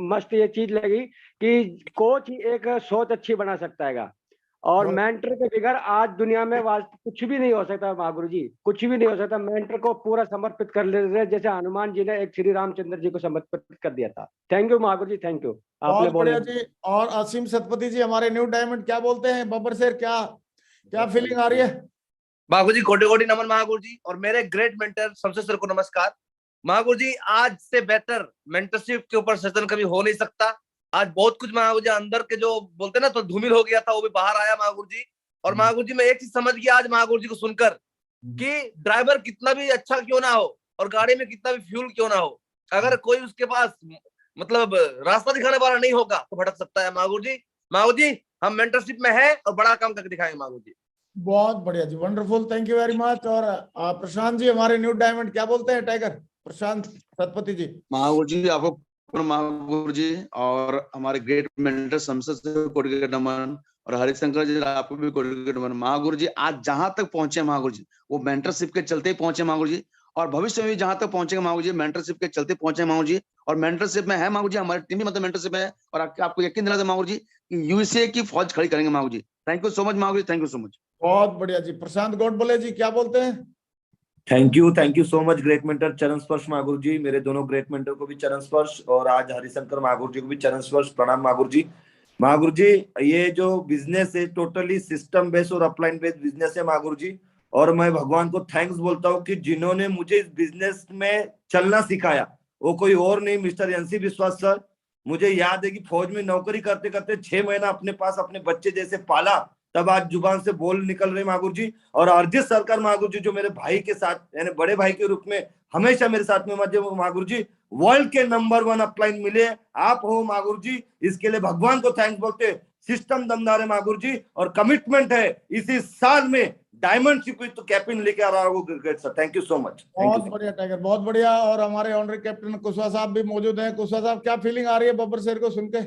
मस्त ये चीज लगी कि कोच ही एक सोच अच्छी बना सकता है और मेंटर के बगैर आज दुनिया में कुछ भी नहीं हो सकता महागुरु जी, कुछ भी नहीं हो सकता। मेंटर को पूरा समर्पित कर ले रहे जैसे हनुमान जी ने एक श्री रामचंद्र जी को समर्पित कर दिया था। Thank you Mahaguru ji, thank you. बहुत बढ़िया जी। और असीम सतपति जी हमारे न्यू डायमंड, क्या बोलते हैं बब्बर शेर, क्या फीलिंग आ रही है? महागुरु जी कोटि कोटि नमन महागुरु जी, और मेरे ग्रेट मेंटर शमशेर सर को नमस्कार। महागुरु जी आज से बेहतर मेंटरशिप के ऊपर सेशन कभी हो नहीं सकता। आज बहुत कुछ महागुरु जी अंदर के जो बोलते ना तो धूमिल हो गया था वो भी बाहर आया महागुरु जी। और महागुरु जी मैं एक चीज समझ गया आज महागुरु जी को सुनकर कि ड्राइवर कितना भी अच्छा क्यों ना हो और गाड़ी में कितना भी फ्यूल क्यों ना हो, अगर कोई उसके पास मतलब रास्ता दिखाने वाला नहीं होगा तो भटक सकता है। महागुरु जी हम मेंटरशिप में है और बड़ा काम करके दिखाएंगे महागुरु जी। बहुत बढ़िया जी, wonderful, thank you very much. और प्रशांत जी हमारे न्यू डायमंड, क्या बोलते हैं टाइगर प्रशांत सतपति जी? महागुरु जी आपको महागुरु जी और हमारे ग्रेट मेंटर शमशेर सर कोटि नमन और हरिशंकर जी आपको भी कोटि महागुरु जी आज जहां तक पहुंचे महागुरु जी वो मेंटरशिप के चलते ही पहुंचे महागुरु जी, और भविष्य में भी जहां तक पहुंचेंगे महागुरु जी मेंटरशिप के चलते पहुंचे महागुरु जी। और मेंटरशिप में है महागुरु जी, हमारी टीम भी मतलब मेंटरशिप है, और आपको यकीन दिला दे महागुरु जी कि यूएसए की फौज खड़ी करेंगे Mahaguru ji. Thank you so much Mahaguru ji, thank you so much. बहुत बढ़िया जी। प्रशांत गौड बोले जी, क्या बोलते हैं? Thank you so much great mentor चरण स्पर्श महागुरु जी, मेरे दोनों ग्रेट मेंटर को भी चरण स्पर्श, और आज हरिशंकर महागुरु जी को भी चरण स्पर्श प्रणाम महागुरु जी। महागुरु जी ये जो बिजनेस है टोटली सिस्टम बेस्ड और अपलाइन बेस्ड बिजनेस है महागुरु जी, और मैं भगवान को थैंक्स बोलता हूँ कि जिन्होंने मुझे इस बिजनेस में चलना सिखाया वो कोई और नहीं, मिस्टर एनसी विश्वास सर। मुझे याद है कि फौज में नौकरी करते करते 6 महीना अपने पास अपने बच्चे जैसे पाला, तब आज जुबान से बोल निकल रहे महागुरु जी। और अरिजीत सरकार महागुरु जी जो मेरे भाई के साथ यानी बड़े भाई के रूप में हमेशा मेरे साथ में महागुरु जी वर्ल्ड के नंबर 1 अपलाइन मिले आप हो महागुरु जी, इसके लिए भगवान को थैंक्स बोलते। सिस्टम दमदार है महागुरु जी और कमिटमेंट है, इसी साल में डायमंड शिप तो कैप्टन लेके आ रहा है sir. Thank you so much. बहुत बढ़िया टाइगर, बहुत बढ़िया। और हमारे ऑनरेरी कैप्टन कुशवाहा साहब भी मौजूद हैं। कुशवाहा साहब, क्या फीलिंग आ रही है बब्बर शेर को सुन के?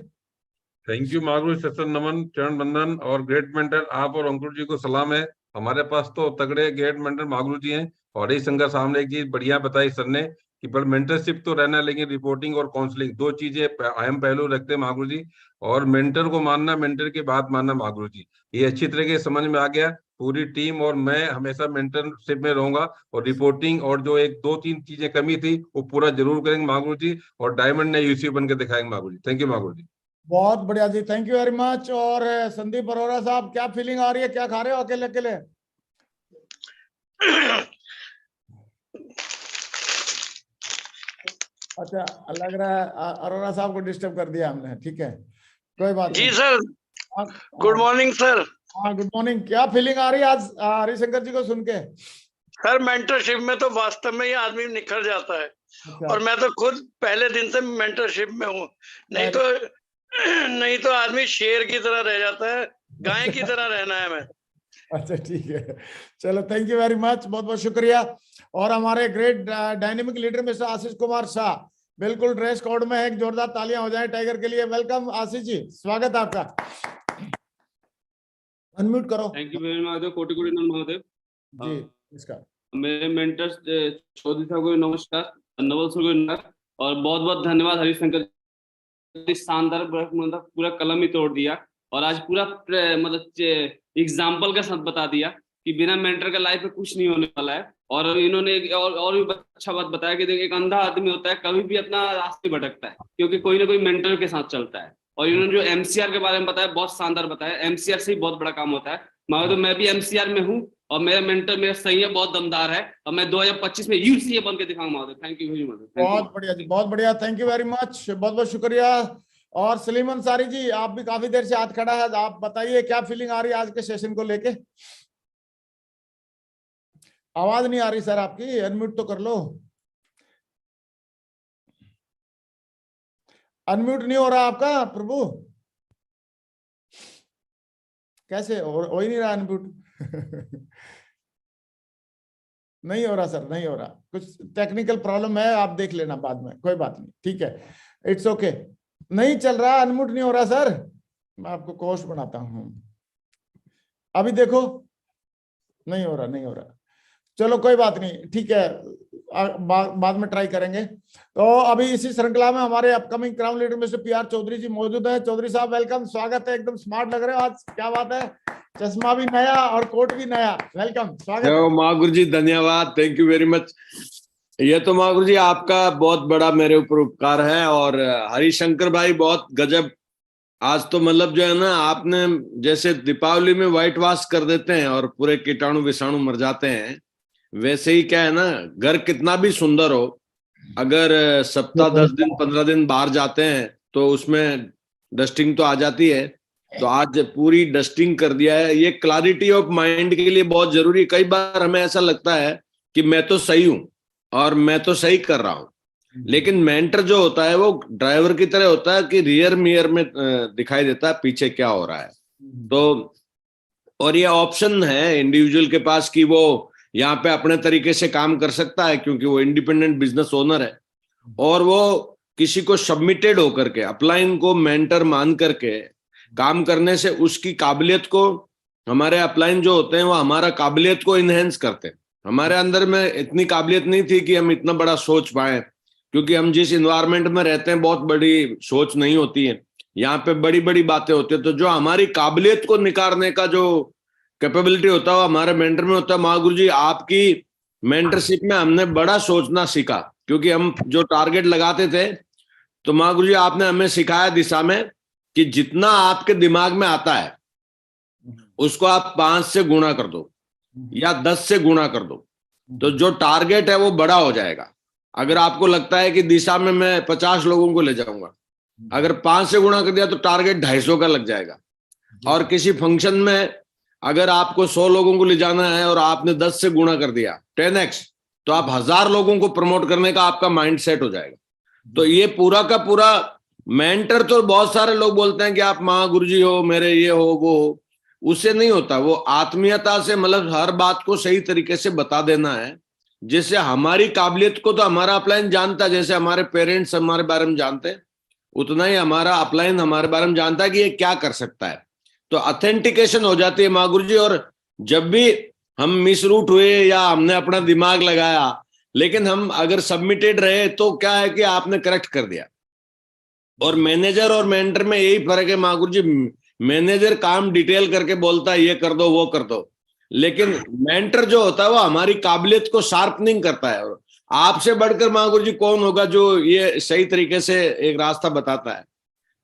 थैंक यू महागुरु, सत्संग नमन, चरण बंदन, और ग्रेट मेंटर आप और अंकुर जी को सलाम है। हमारे पास तो तगड़े ग्रेट मेंटर महागुरु जी हैं, और हरिशंकर साहब ने की बढ़िया बताई सर ने कि पर मेंटरशिप तो रहना, लेकिन रिपोर्टिंग और काउंसलिंग 2 चीजें अहम पहलू रखते हैं महागुरु जी। और मेंटर को मानना, मेंटर की बात मानना महागुरु जी, ये अच्छी तरीके से समझ में आ गया। पूरी टीम और मैं हमेशा मेंटरशिप में रहूंगा, और रिपोर्टिंग और जो 1-2-3 चीजें कमी थी वो पूरा जरूर करेंगे महागुरु जी, और डायमंड ने यूसी बन के दिखाएंगे महागुरु जी। Thank you Mahaguru ji. बहुत बढ़िया जी, थैंक यू वेरी मच। और संदीप अरोरा साहब, क्या फीलिंग आ रही है? क्या खा रहे हो अकेले अकेले? अच्छा, लग रहा है अरोरा साहब को डिस्टर्ब कर दिया हमने। ठीक है, कोई बात जी नहीं। Sir, good morning sir. हाँ, गुड मॉर्निंग। क्या फीलिंग आ रही है आज हरिशंकर जी को सुन के? सर मेंटरशिप में तो वास्तव में ये आदमी निखर जाता है। अच्छा। और मैं तो खुद पहले दिन से मेंटरशिप में हूँ, नहीं तो आदमी शेर की तरह रह जाता है, गाय की तरह रहना है मैं। अच्छा, ठीक है, चलो, थैंक यू वेरी मच, बहुत बहुत शुक्रिया। और हमारे great dynamic leader mister Ashish Kumar Shah बिल्कुल ड्रेस कोड में है। एक जोरदार तालियां हो जाए टाइगर के लिए। वेलकम आशीष जी, स्वागत है आपका। अनम्यूट करो। थैंक यू वेरी मच कोटि महादेव जी। नमस्कार। मेरे मेंटर्स चौधरी साहब को नमस्कार, नवल सर को नमस्कार, और बहुत बहुत धन्यवाद हरिशंकर जी, शानदार मतलब पूरा कलम ही तोड़ दिया, और आज पूरा मतलब एग्जाम्पल के साथ बता दिया कि बिना मेंटर का लाइफ में कुछ नहीं होने वाला है। और इन्होंने और भी अच्छा बात बताया कि देखिए एक अंधा आदमी होता है, कभी भी अपना रास्ते भटकता है क्योंकि कोई ना कोई मेंटर के साथ चलता है। और इन्होंने जो एमसीआर के बारे में बताया बहुत शानदार बताया, एमसीआर से ही बहुत बड़ा काम होता है। मगर मैं भी एमसीआर में हूँ, और मेरा मेंटर मेरा सही है, बहुत दमदार है, और मैं 2025 में यूसीए बन के दिखाऊंगा Mahadev. Thank you very much. बहुत बढ़िया जी, बहुत बढ़िया, थैंक यू वेरी मच, बहुत बहुत शुक्रिया। और सलीम अंसारी जी, आप भी काफी देर से हाथ खड़ा है, आप बताइए क्या फीलिंग आ रही है आज के सेशन को लेके? आवाज नहीं आ रही सर आपकी, अनम्यूट तो कर लो। अनम्यूट नहीं हो रहा आपका प्रभु, कैसे हो ही नहीं रहा अनम्यूट? नहीं हो रहा सर, नहीं हो रहा, कुछ टेक्निकल प्रॉब्लम है, आप देख लेना बाद में, कोई बात नहीं, ठीक है, इट्स ओके। नहीं चल रहा, अनम्यूट नहीं हो रहा सर, मैं आपको कोच बनाता हूं। अभी देखो, नहीं हो रहा, नहीं हो रहा, चलो कोई बात नहीं, ठीक है, बाद में ट्राई करेंगे। तो अभी इसी श्रृंखला में हमारे upcoming crown leader mister PR Chaudhary ji मौजूद है। चौधरी साहब वेलकम, स्वागत है, एकदम स्मार्ट लग रहे हो आज, क्या बात है, चश्मा भी नया और कोट भी नया, वेलकम, स्वागत है। महागुरु जी धन्यवाद, थैंक यू वेरी मच। ये तो महागुरु जी आपका बहुत बड़ा मेरे ऊपर उपकार है, और हरिशंकर भाई बहुत गजब, आज तो मतलब जो है ना, आपने जैसे दीपावली में व्हाइट वॉश कर देते हैं और पूरे कीटाणु विषाणु मर जाते हैं, वैसे ही क्या है ना, घर कितना भी सुंदर हो, अगर सप्ताह 10 दिन 15 दिन बाहर जाते हैं तो उसमें डस्टिंग तो आ जाती है। तो आज पूरी डस्टिंग कर दिया है, ये क्लैरिटी ऑफ माइंड के लिए बहुत जरूरी है। कई बार हमें ऐसा लगता है कि मैं तो सही हूं और मैं तो सही कर रहा हूं, लेकिन मेंटर जो होता है वो ड्राइवर की तरह होता है कि रियर मिरर में दिखाई देता है पीछे क्या हो रहा है। तो और ये ऑप्शन है इंडिविजुअल के पास कि वो यहाँ पे अपने तरीके से काम कर सकता है, क्योंकि वो इंडिपेंडेंट बिजनेस ओनर है, और वो किसी को सबमिटेड होकर के अपलाइन को मेंटर मान करके काम करने से उसकी काबिलियत को, हमारे अपलाइन जो होते हैं वो हमारा काबिलियत को इनहेंस करते हैं। हमारे अंदर में इतनी काबिलियत नहीं थी कि हम इतना बड़ा सोच पाए, क्योंकि हम जिस इन्वायरमेंट में रहते हैं बहुत बड़ी सोच नहीं होती है, यहाँ पे बड़ी बड़ी बातें होती है। तो जो हमारी काबिलियत को निखारने का जो कैपेबिलिटी होता है वो हमारे मेंटर में होता है। महागुरु जी आपकी मेंटरशिप में हमने बड़ा सोचना सीखा, क्योंकि हम जो टारगेट लगाते थे तो महागुरु जी आपने हमें सिखाया दिशा में कि जितना आपके दिमाग में आता है उसको आप 5 से गुणा कर दो या 10 से गुणा कर दो, तो जो टारगेट है वो बड़ा हो जाएगा। अगर आपको लगता है कि दिशा में मैं 50 लोगों को ले जाऊंगा, अगर 5 से गुणा कर दिया तो टारगेट 250 का लग जाएगा। और किसी फंक्शन में अगर आपको 100 लोगों को ले जाना है और आपने 10 से गुणा कर दिया 10x, तो आप 1000 लोगों को प्रमोट करने का आपका माइंड सेट हो जाएगा। तो ये पूरा का पूरा मेंटर, तो बहुत सारे लोग बोलते हैं कि आप महागुरुजी हो, मेरे ये हो वो हो, उससे नहीं होता। वो आत्मीयता से, मतलब हर बात को सही तरीके से बता देना है, जिससे हमारी काबिलियत को तो हमारा अपलाइन जानता है, जैसे हमारे पेरेंट्स हमारे बारे में जानते हैं उतना ही हमारा अपलाइन हमारे बारे में जानता है कि ये क्या कर सकता है। तो ऑथेंटिकेशन हो जाती है महागुरु जी। और जब भी हम मिस रूट हुए या हमने अपना दिमाग लगाया, लेकिन हम अगर सबमिटेड रहे तो क्या है कि आपने करेक्ट कर दिया। और मैनेजर और मेंटर में यही फर्क है महागुरु जी, मैनेजर काम डिटेल करके बोलता है ये कर दो वो कर दो, लेकिन मेंटर जो होता है वो हमारी काबिलियत को शार्पनिंग करता है। और आपसे बढ़कर महागुरु जी कौन होगा जो ये सही तरीके से एक रास्ता बताता है।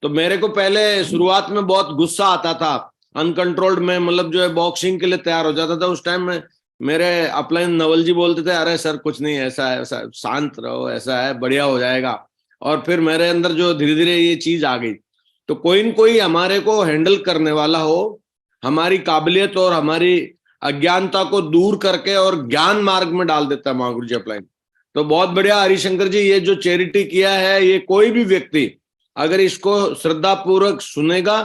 तो मेरे को पहले शुरुआत में बहुत गुस्सा आता था, अनकंट्रोल्ड में मतलब जो है बॉक्सिंग के लिए तैयार हो जाता था। उस टाइम में मेरे अपलाइन नवल जी बोलते थे, अरे सर कुछ नहीं, ऐसा है, ऐसा शांत रहो, ऐसा है, बढ़िया हो जाएगा। और फिर मेरे अंदर जो धीरे धीरे ये चीज आ गई। तो कोई न कोई हमारे को हैंडल करने वाला हो, हमारी काबिलियत और हमारी अज्ञानता को दूर करके और ज्ञान मार्ग में डाल देता है महागुरु जी अपलाइन। तो बहुत बढ़िया हरिशंकर जी, ये जो चैरिटी किया है, ये कोई भी व्यक्ति अगर इसको श्रद्धा पूर्वक सुनेगा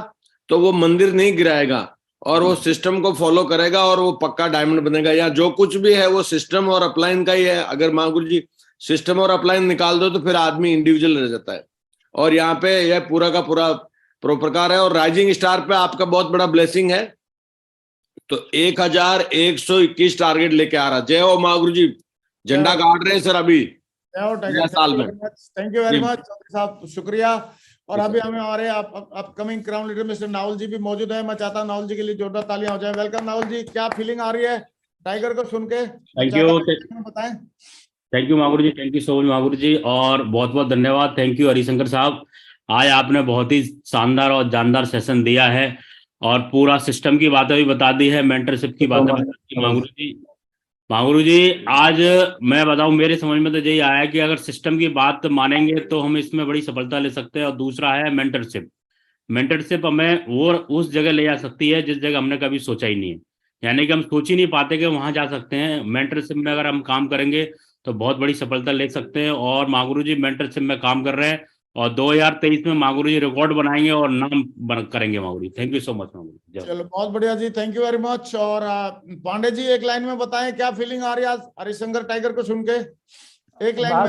तो वो मंदिर नहीं गिराएगा और वो सिस्टम को फॉलो करेगा और वो पक्का डायमंड बनेगा। या जो कुछ भी है वो सिस्टम और अपलाइन का ही है। अगर महागुरु जी सिस्टम और अपलाइन निकाल दो तो फिर आदमी इंडिविजुअल रह जाता है। और यहाँ पे यह पूरा का पूरा प्रोप्रकार है। और राइजिंग स्टार पे आपका बहुत बड़ा ब्लेसिंग है। तो 1121 टारगेट लेके आ रहा। जय हो महागुरु जी, झंडा गाड़ रहे हैं सर अभी साल में। थैंक यू वेरी मच साहब, शुक्रिया। और अभी हमारे upcoming crown leader mister Naval ji भी मौजूद है। मैं चाहता हूं नावल जी के लिए जोरदार तालियां हो जाए। वेलकम नावल जी, क्या फीलिंग आ रही है टाइगर को सुन के? थैंक यू, बताएं। Thank you Mahaguru ji, thank you so much Mahaguru ji, और बहुत बहुत धन्यवाद। थैंक यू हरिशंकर साहब, आज आपने बहुत ही शानदार और जानदार सेशन दिया है और पूरा सिस्टम की बातें भी बता दी है, मेंटरशिप की बातें बता दी महागुरु जी। महागुरु जी आज मैं बताऊं, मेरे समझ में तो यही आया कि अगर सिस्टम की बात मानेंगे तो हम इसमें बड़ी सफलता ले सकते हैं। और दूसरा है मेंटरशिप। मेंटरशिप हमें वो उस जगह ले जा सकती है जिस जगह हमने कभी सोचा ही नहीं है, यानी कि हम सोच ही नहीं पाते कि वहां जा सकते हैं। मेंटरशिप में अगर हम काम करेंगे तो बहुत बड़ी सफलता ले सकते हैं। और महागुरु जी मेंटरशिप में काम कर रहे हैं और 2023 में महागुरु जी रिकॉर्ड बनाएंगे और नाम करेंगे Mahaguru ji. Thank you so much Mahaguru जी। चलो बहुत बढ़िया जी, थैंक यू वेरी मच। और पांडे जी एक लाइन में बताएं क्या फीलिंग आ रही है आज हरिशंकर टाइगर को सुन के, एक लाइन में।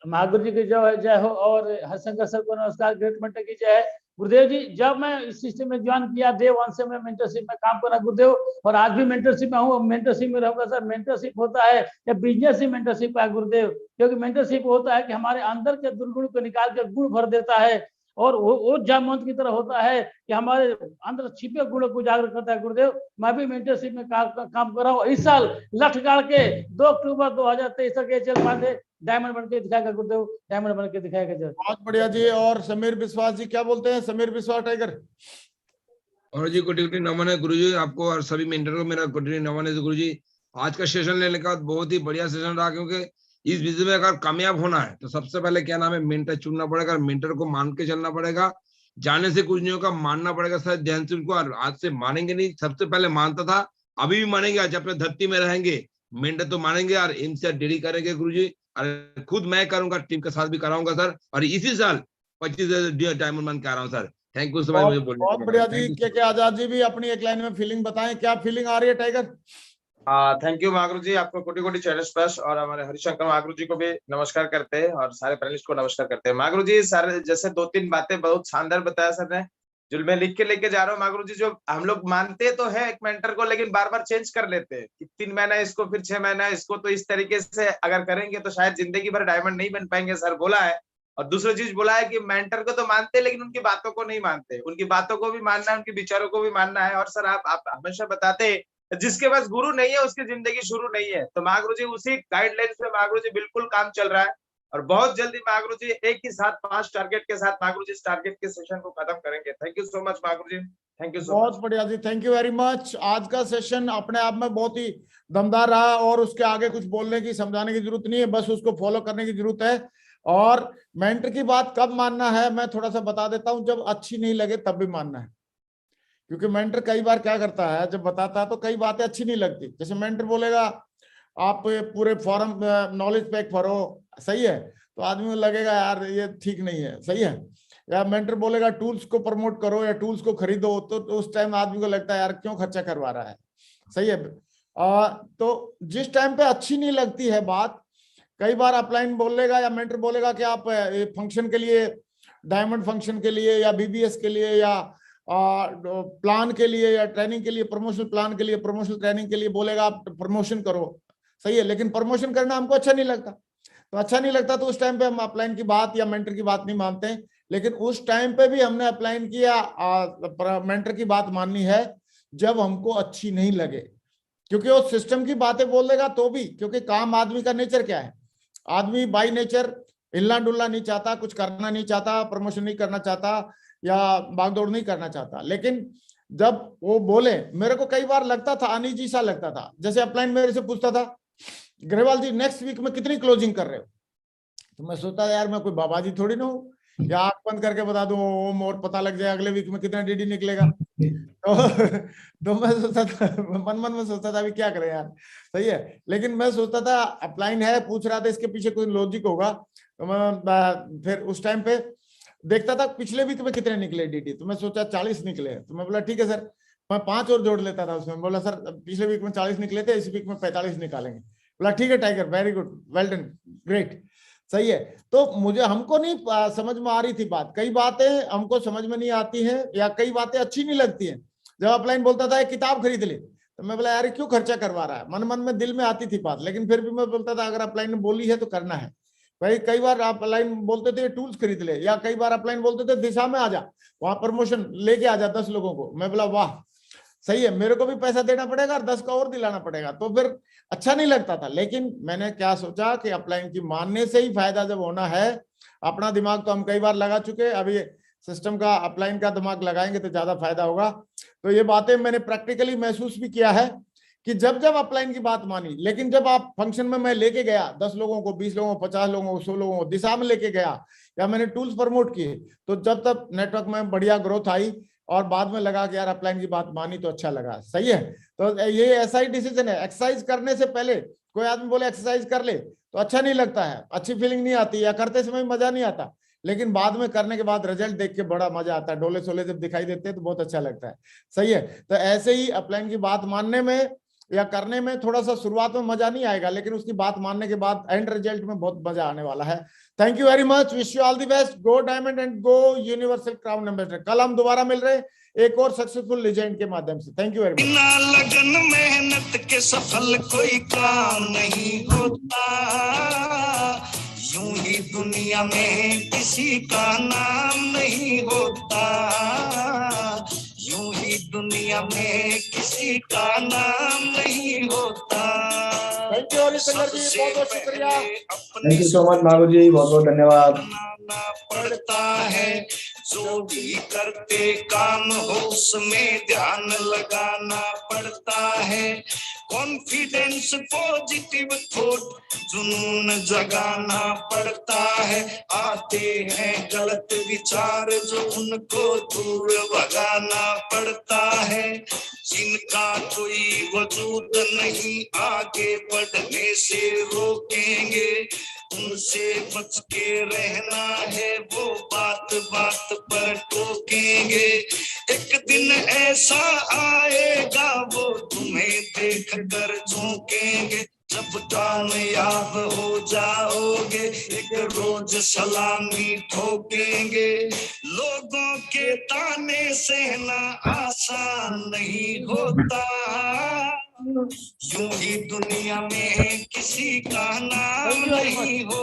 महागुरु जी की जय हो और हरिशंकर सर को नमस्कार, ग्रेट मेंटर की जय। गुरुदेव जी, जब मैं इस सिस्टम में ज्वाइन किया डे 1 से मैं मेंटरशिप में काम कर रहा गुरुदेव, और आज भी मेंटरशिप में हूँ, मेंटरशिप में रहूंगा सर। मेंटरशिप होता है या बिजनेस ही मेंटरशिप है गुरुदेव, क्योंकि मेंटरशिप होता है कि हमारे अंदर के दुर्गुण को निकाल कर गुण भर देता है। और वो जामवंत की तरह होता है कि हमारे अंदर छिपे गुणों को उजागर करता है गुरुदेव। मैं भी मेंटरशिप में काम कर रहा हूँ। इस साल लठ गाड़ के 2 अक्टूबर 2023 तक चल पाते डायमंड बन के दिखाएगा गुरुदेव, डायमंड बन के दिखाएगा। बहुत बढ़िया जी। और समीर विश्वास जी क्या बोलते हैं? समीर विश्वास टाइगर। और जी कोटि कोटि नमन है गुरु जी आपको और सभी मेंटर को मेरा कोटि नमन है गुरु जी। आज का सेशन लेने का बहुत ही बढ़िया सेशन रहा, क्योंकि इस बिजनेस में अगर कामयाब होना है तो सबसे पहले क्या नाम है, मेंटर चुनना पड़ेगा। मेंटर को मान के चलना पड़ेगा। जाने से कुछ नहीं होगा, मानना पड़ेगा। शायद ध्यान से उनको आज से मानेंगे नहीं, सबसे पहले मानता था, अभी भी मानेंगे। आज अपने धरती में रहेंगे मेंटर तो मानेंगे और इनसे डेली करेंगे गुरु जी। अरे खुद मैं करूंगा, टीम के साथ भी कराऊंगा सर। और इसी साल 25 डायमंड बन के आ रहा हूँ sir. Thank you so much मुझे बोलने। बहुत बढ़िया जी। के आजाद जी भी अपनी एक लाइन में फीलिंग बताएं, क्या फीलिंग आ रही है टाइगर? थैंक यू महागुरु जी, आपको कोटि कोटि चरण स्पर्श। और हमारे हरिशंकर महागुरु जी को भी नमस्कार करते हैं और सारे पैनलिस्ट को नमस्कार करते हैं। महागुरु जी सर जैसे 2-3 बातें बहुत शानदार बताया सर ने, जो मैं लिख के लेके जा रहा हूँ माँ गुरुजी, जो हम लोग मानते तो है एक मेंटर को, लेकिन बार बार चेंज कर लेते हैं कि 3 महीना इसको, फिर 6 महीना इसको। तो इस तरीके से अगर करेंगे तो शायद जिंदगी भर डायमंड नहीं बन पाएंगे, सर बोला है। और दूसरी चीज बोला है कि मेंटर को तो मानते हैं लेकिन उनकी बातों को नहीं मानते। उनकी बातों को भी मानना है, उनके विचारों को भी मानना है। और सर आप हमेशा बताते हैं जिसके पास गुरु नहीं है उसकी जिंदगी शुरू नहीं है। तो माँ गुरुजी उसी गाइडलाइंस में माँ गुरुजी बिल्कुल काम चल रहा है। और बहुत जल्दी माँ गुरुजी एक ही साथ 5 टारगेट के साथ माँ गुरुजी इस टारगेट के सेशन को खत्म करेंगे। थैंक यू सो मच माँ गुरुजी, थैंक यू सो मच। बहुत बढ़िया जी, थैंक यू वेरी मच। आज का सेशन अपने आप में बहुत ही दमदार रहा और उसके आगे कुछ बोलने की, समझाने की जरूरत नहीं है, बस उसको फॉलो करने की जरूरत है। और मेंटर की बात कब मानना है मैं थोड़ा सा बता देता हूं, जब अच्छी नहीं लगे तब भी मानना है। क्योंकि मेंटर कई बार क्या करता है, जब बताता है तो कई बातें अच्छी नहीं लगती। जैसे मेंटर बोलेगा आप पूरे फॉरम नॉलेज पैक भरो, सही है, तो आदमी को लगेगा यार ये ठीक नहीं है, सही है। या मेंटर बोलेगा टूल्स को प्रमोट करो या टूल्स को खरीदो, तो उस टाइम आदमी को लगता है यार क्यों खर्चा करवा रहा है, सही है। तो जिस टाइम पे अच्छी नहीं लगती है बात, कई बार अपलाइन बोलेगा या मेंटर बोलेगा कि आप फंक्शन के लिए, डायमंड फंक्शन के लिए या बीबीएस के लिए या प्लान के लिए या ट्रेनिंग के लिए, प्रमोशनल प्लान के लिए, प्रमोशनल ट्रेनिंग के लिए बोलेगा आप प्रमोशन करो, सही है। लेकिन प्रमोशन करना हमको अच्छा नहीं लगता, तो अच्छा नहीं लगता तो उस टाइम पे हम अपलाइन की बात या मेंटर की बात नहीं मानते हैं। लेकिन उस टाइम पे भी हमने अपलाइन किया मेंटर की बात माननी है जब हमको अच्छी नहीं लगे, क्योंकि वो सिस्टम की बातें बोल देगा तो भी, क्योंकि काम आदमी का नेचर क्या है, आदमी बाई नेचर हिलना डुलना नहीं चाहता, कुछ करना नहीं चाहता, प्रमोशन नहीं करना चाहता या भागदौड़ नहीं करना चाहता। लेकिन जब वो बोले, मेरे को कई बार लगता था अनईजी सा लगता था। जैसे अपलाइन मेरे से पूछता था ग्रेवाल जी नेक्स्ट वीक में कितनी क्लोजिंग कर रहे हो, तो मैं सोचता था यार मैं कोई बाबा जी थोड़ी ना हूँ, या आंख बंद करके बता दूं ओम और पता लग जाए अगले वीक में कितना डीडी निकलेगा। तो मैं सोचता था, मन में सोचता था अभी क्या करें यार, सही है। लेकिन मैं सोचता था अपलाइन है, पूछ रहा था, इसके पीछे कोई लॉजिक होगा। तो मैं फिर उस टाइम पे देखता था पिछले वीक में कितने निकले डीडी, तो मैं सोचा 40 निकले। तो मैं बोला ठीक है सर, मैं 5 और जोड़ लेता था उसमें। बोला सर पिछले वीक में 40 निकले थे, इस वीक में 45 निकालेंगे। बोला ठीक है tiger, very good, well done, great, सही है। तो मुझे हमको नहीं समझ में आ रही थी बात, कई बातें हमको समझ में नहीं आती हैं या कई बातें अच्छी नहीं लगती हैं। जब अपलाइन बोलता था एक किताब खरीद ले, तो मैं बोला यार क्यों खर्चा करवा रहा है, मन में दिल में आती थी बात, लेकिन फिर भी मैं बोलता था अगर अपलाइन ने बोली है तो करना है भाई। कई बार अपलाइन बोलते थे टूल्स खरीद ले, या कई बार अपलाइन बोलते थे दिशा में आ जा, वहां प्रमोशन लेके आ जा 10 लोगों को। मैं बोला वाह सही है, मेरे को भी पैसा देना पड़ेगा और 10 का और दिलाना पड़ेगा, तो फिर अच्छा नहीं लगता था। लेकिन मैंने क्या सोचा कि अपलाइन की मानने से ही फायदा जब होना है, अपना दिमाग तो हम कई बार लगा चुके, अभी सिस्टम का अपलाइन का दिमाग लगाएंगे तो ज्यादा फायदा होगा। तो ये बातें मैंने प्रैक्टिकली महसूस भी किया है कि जब जब अपलाइन की बात मानी, लेकिन जब आप फंक्शन में मैं लेके गया 10 लोगों को, 20 लोगों को, 50 लोगों को, 100 लोगों को दिशा में लेके गया, या मैंने टूल्स प्रमोट किए, तो जब तक नेटवर्क में बढ़िया ग्रोथ आई और बाद में लगा कि यार अपलाइन की बात मानी तो अच्छा लगा, सही है। तो ये ऐसा ही डिसीजन है। एक्सरसाइज करने से पहले कोई आदमी बोले एक्सरसाइज कर ले तो अच्छा नहीं लगता है, अच्छी फीलिंग नहीं आती, या करते समय मजा नहीं आता, लेकिन बाद में करने के बाद रिजल्ट देख के बड़ा मजा आता है, डोले सोले जब दिखाई देते हैं तो बहुत अच्छा लगता है, सही है। तो ऐसे ही अपलाइन की बात मानने में या करने में थोड़ा सा शुरुआत में मजा नहीं आएगा, लेकिन उसकी बात मानने के बाद एंड रिजल्ट में बहुत मजा आने वाला है। Thank you very much, wish you all the best, go diamond and go universal crown ambassador. कल हम दोबारा मिल रहे एक और सक्सेसफुल लेजेंड के माध्यम से। Thank you very much. बिना लगन मेहनत के सफल कोई काम नहीं होता, यूं ही दुनिया में किसी का नाम नहीं होता, यूं ही दुनिया में किसी का नाम नहीं होता। थैंक यू हरिशंकर जी, बहुत बहुत शुक्रिया। थैंक यू सो मच मागू जी, बहुत बहुत धन्यवाद। पड़ता है जो भी करते काम हो उसमें ध्यान लगाना पड़ता है, कॉन्फिडेंस पॉजिटिव थॉट जुनून जगाना पड़ता है, आते हैं गलत विचार जो उनको दूर भगाना पड़ता है, जिनका कोई वजूद नहीं आगे बढ़ने से रोकेंगे, उनसे बच के रहना है वो बात बात पर टोकेंगे, एक दिन ऐसा आएगा वो तुम्हें देख कर झोंकेंगे, जब कामयाब हो जाओगे एक रोज सलामी ठोकेंगे। लोगों के ताने सहना आसान नहीं होता, यूं ही दुनिया में किसी का नाम नहीं हो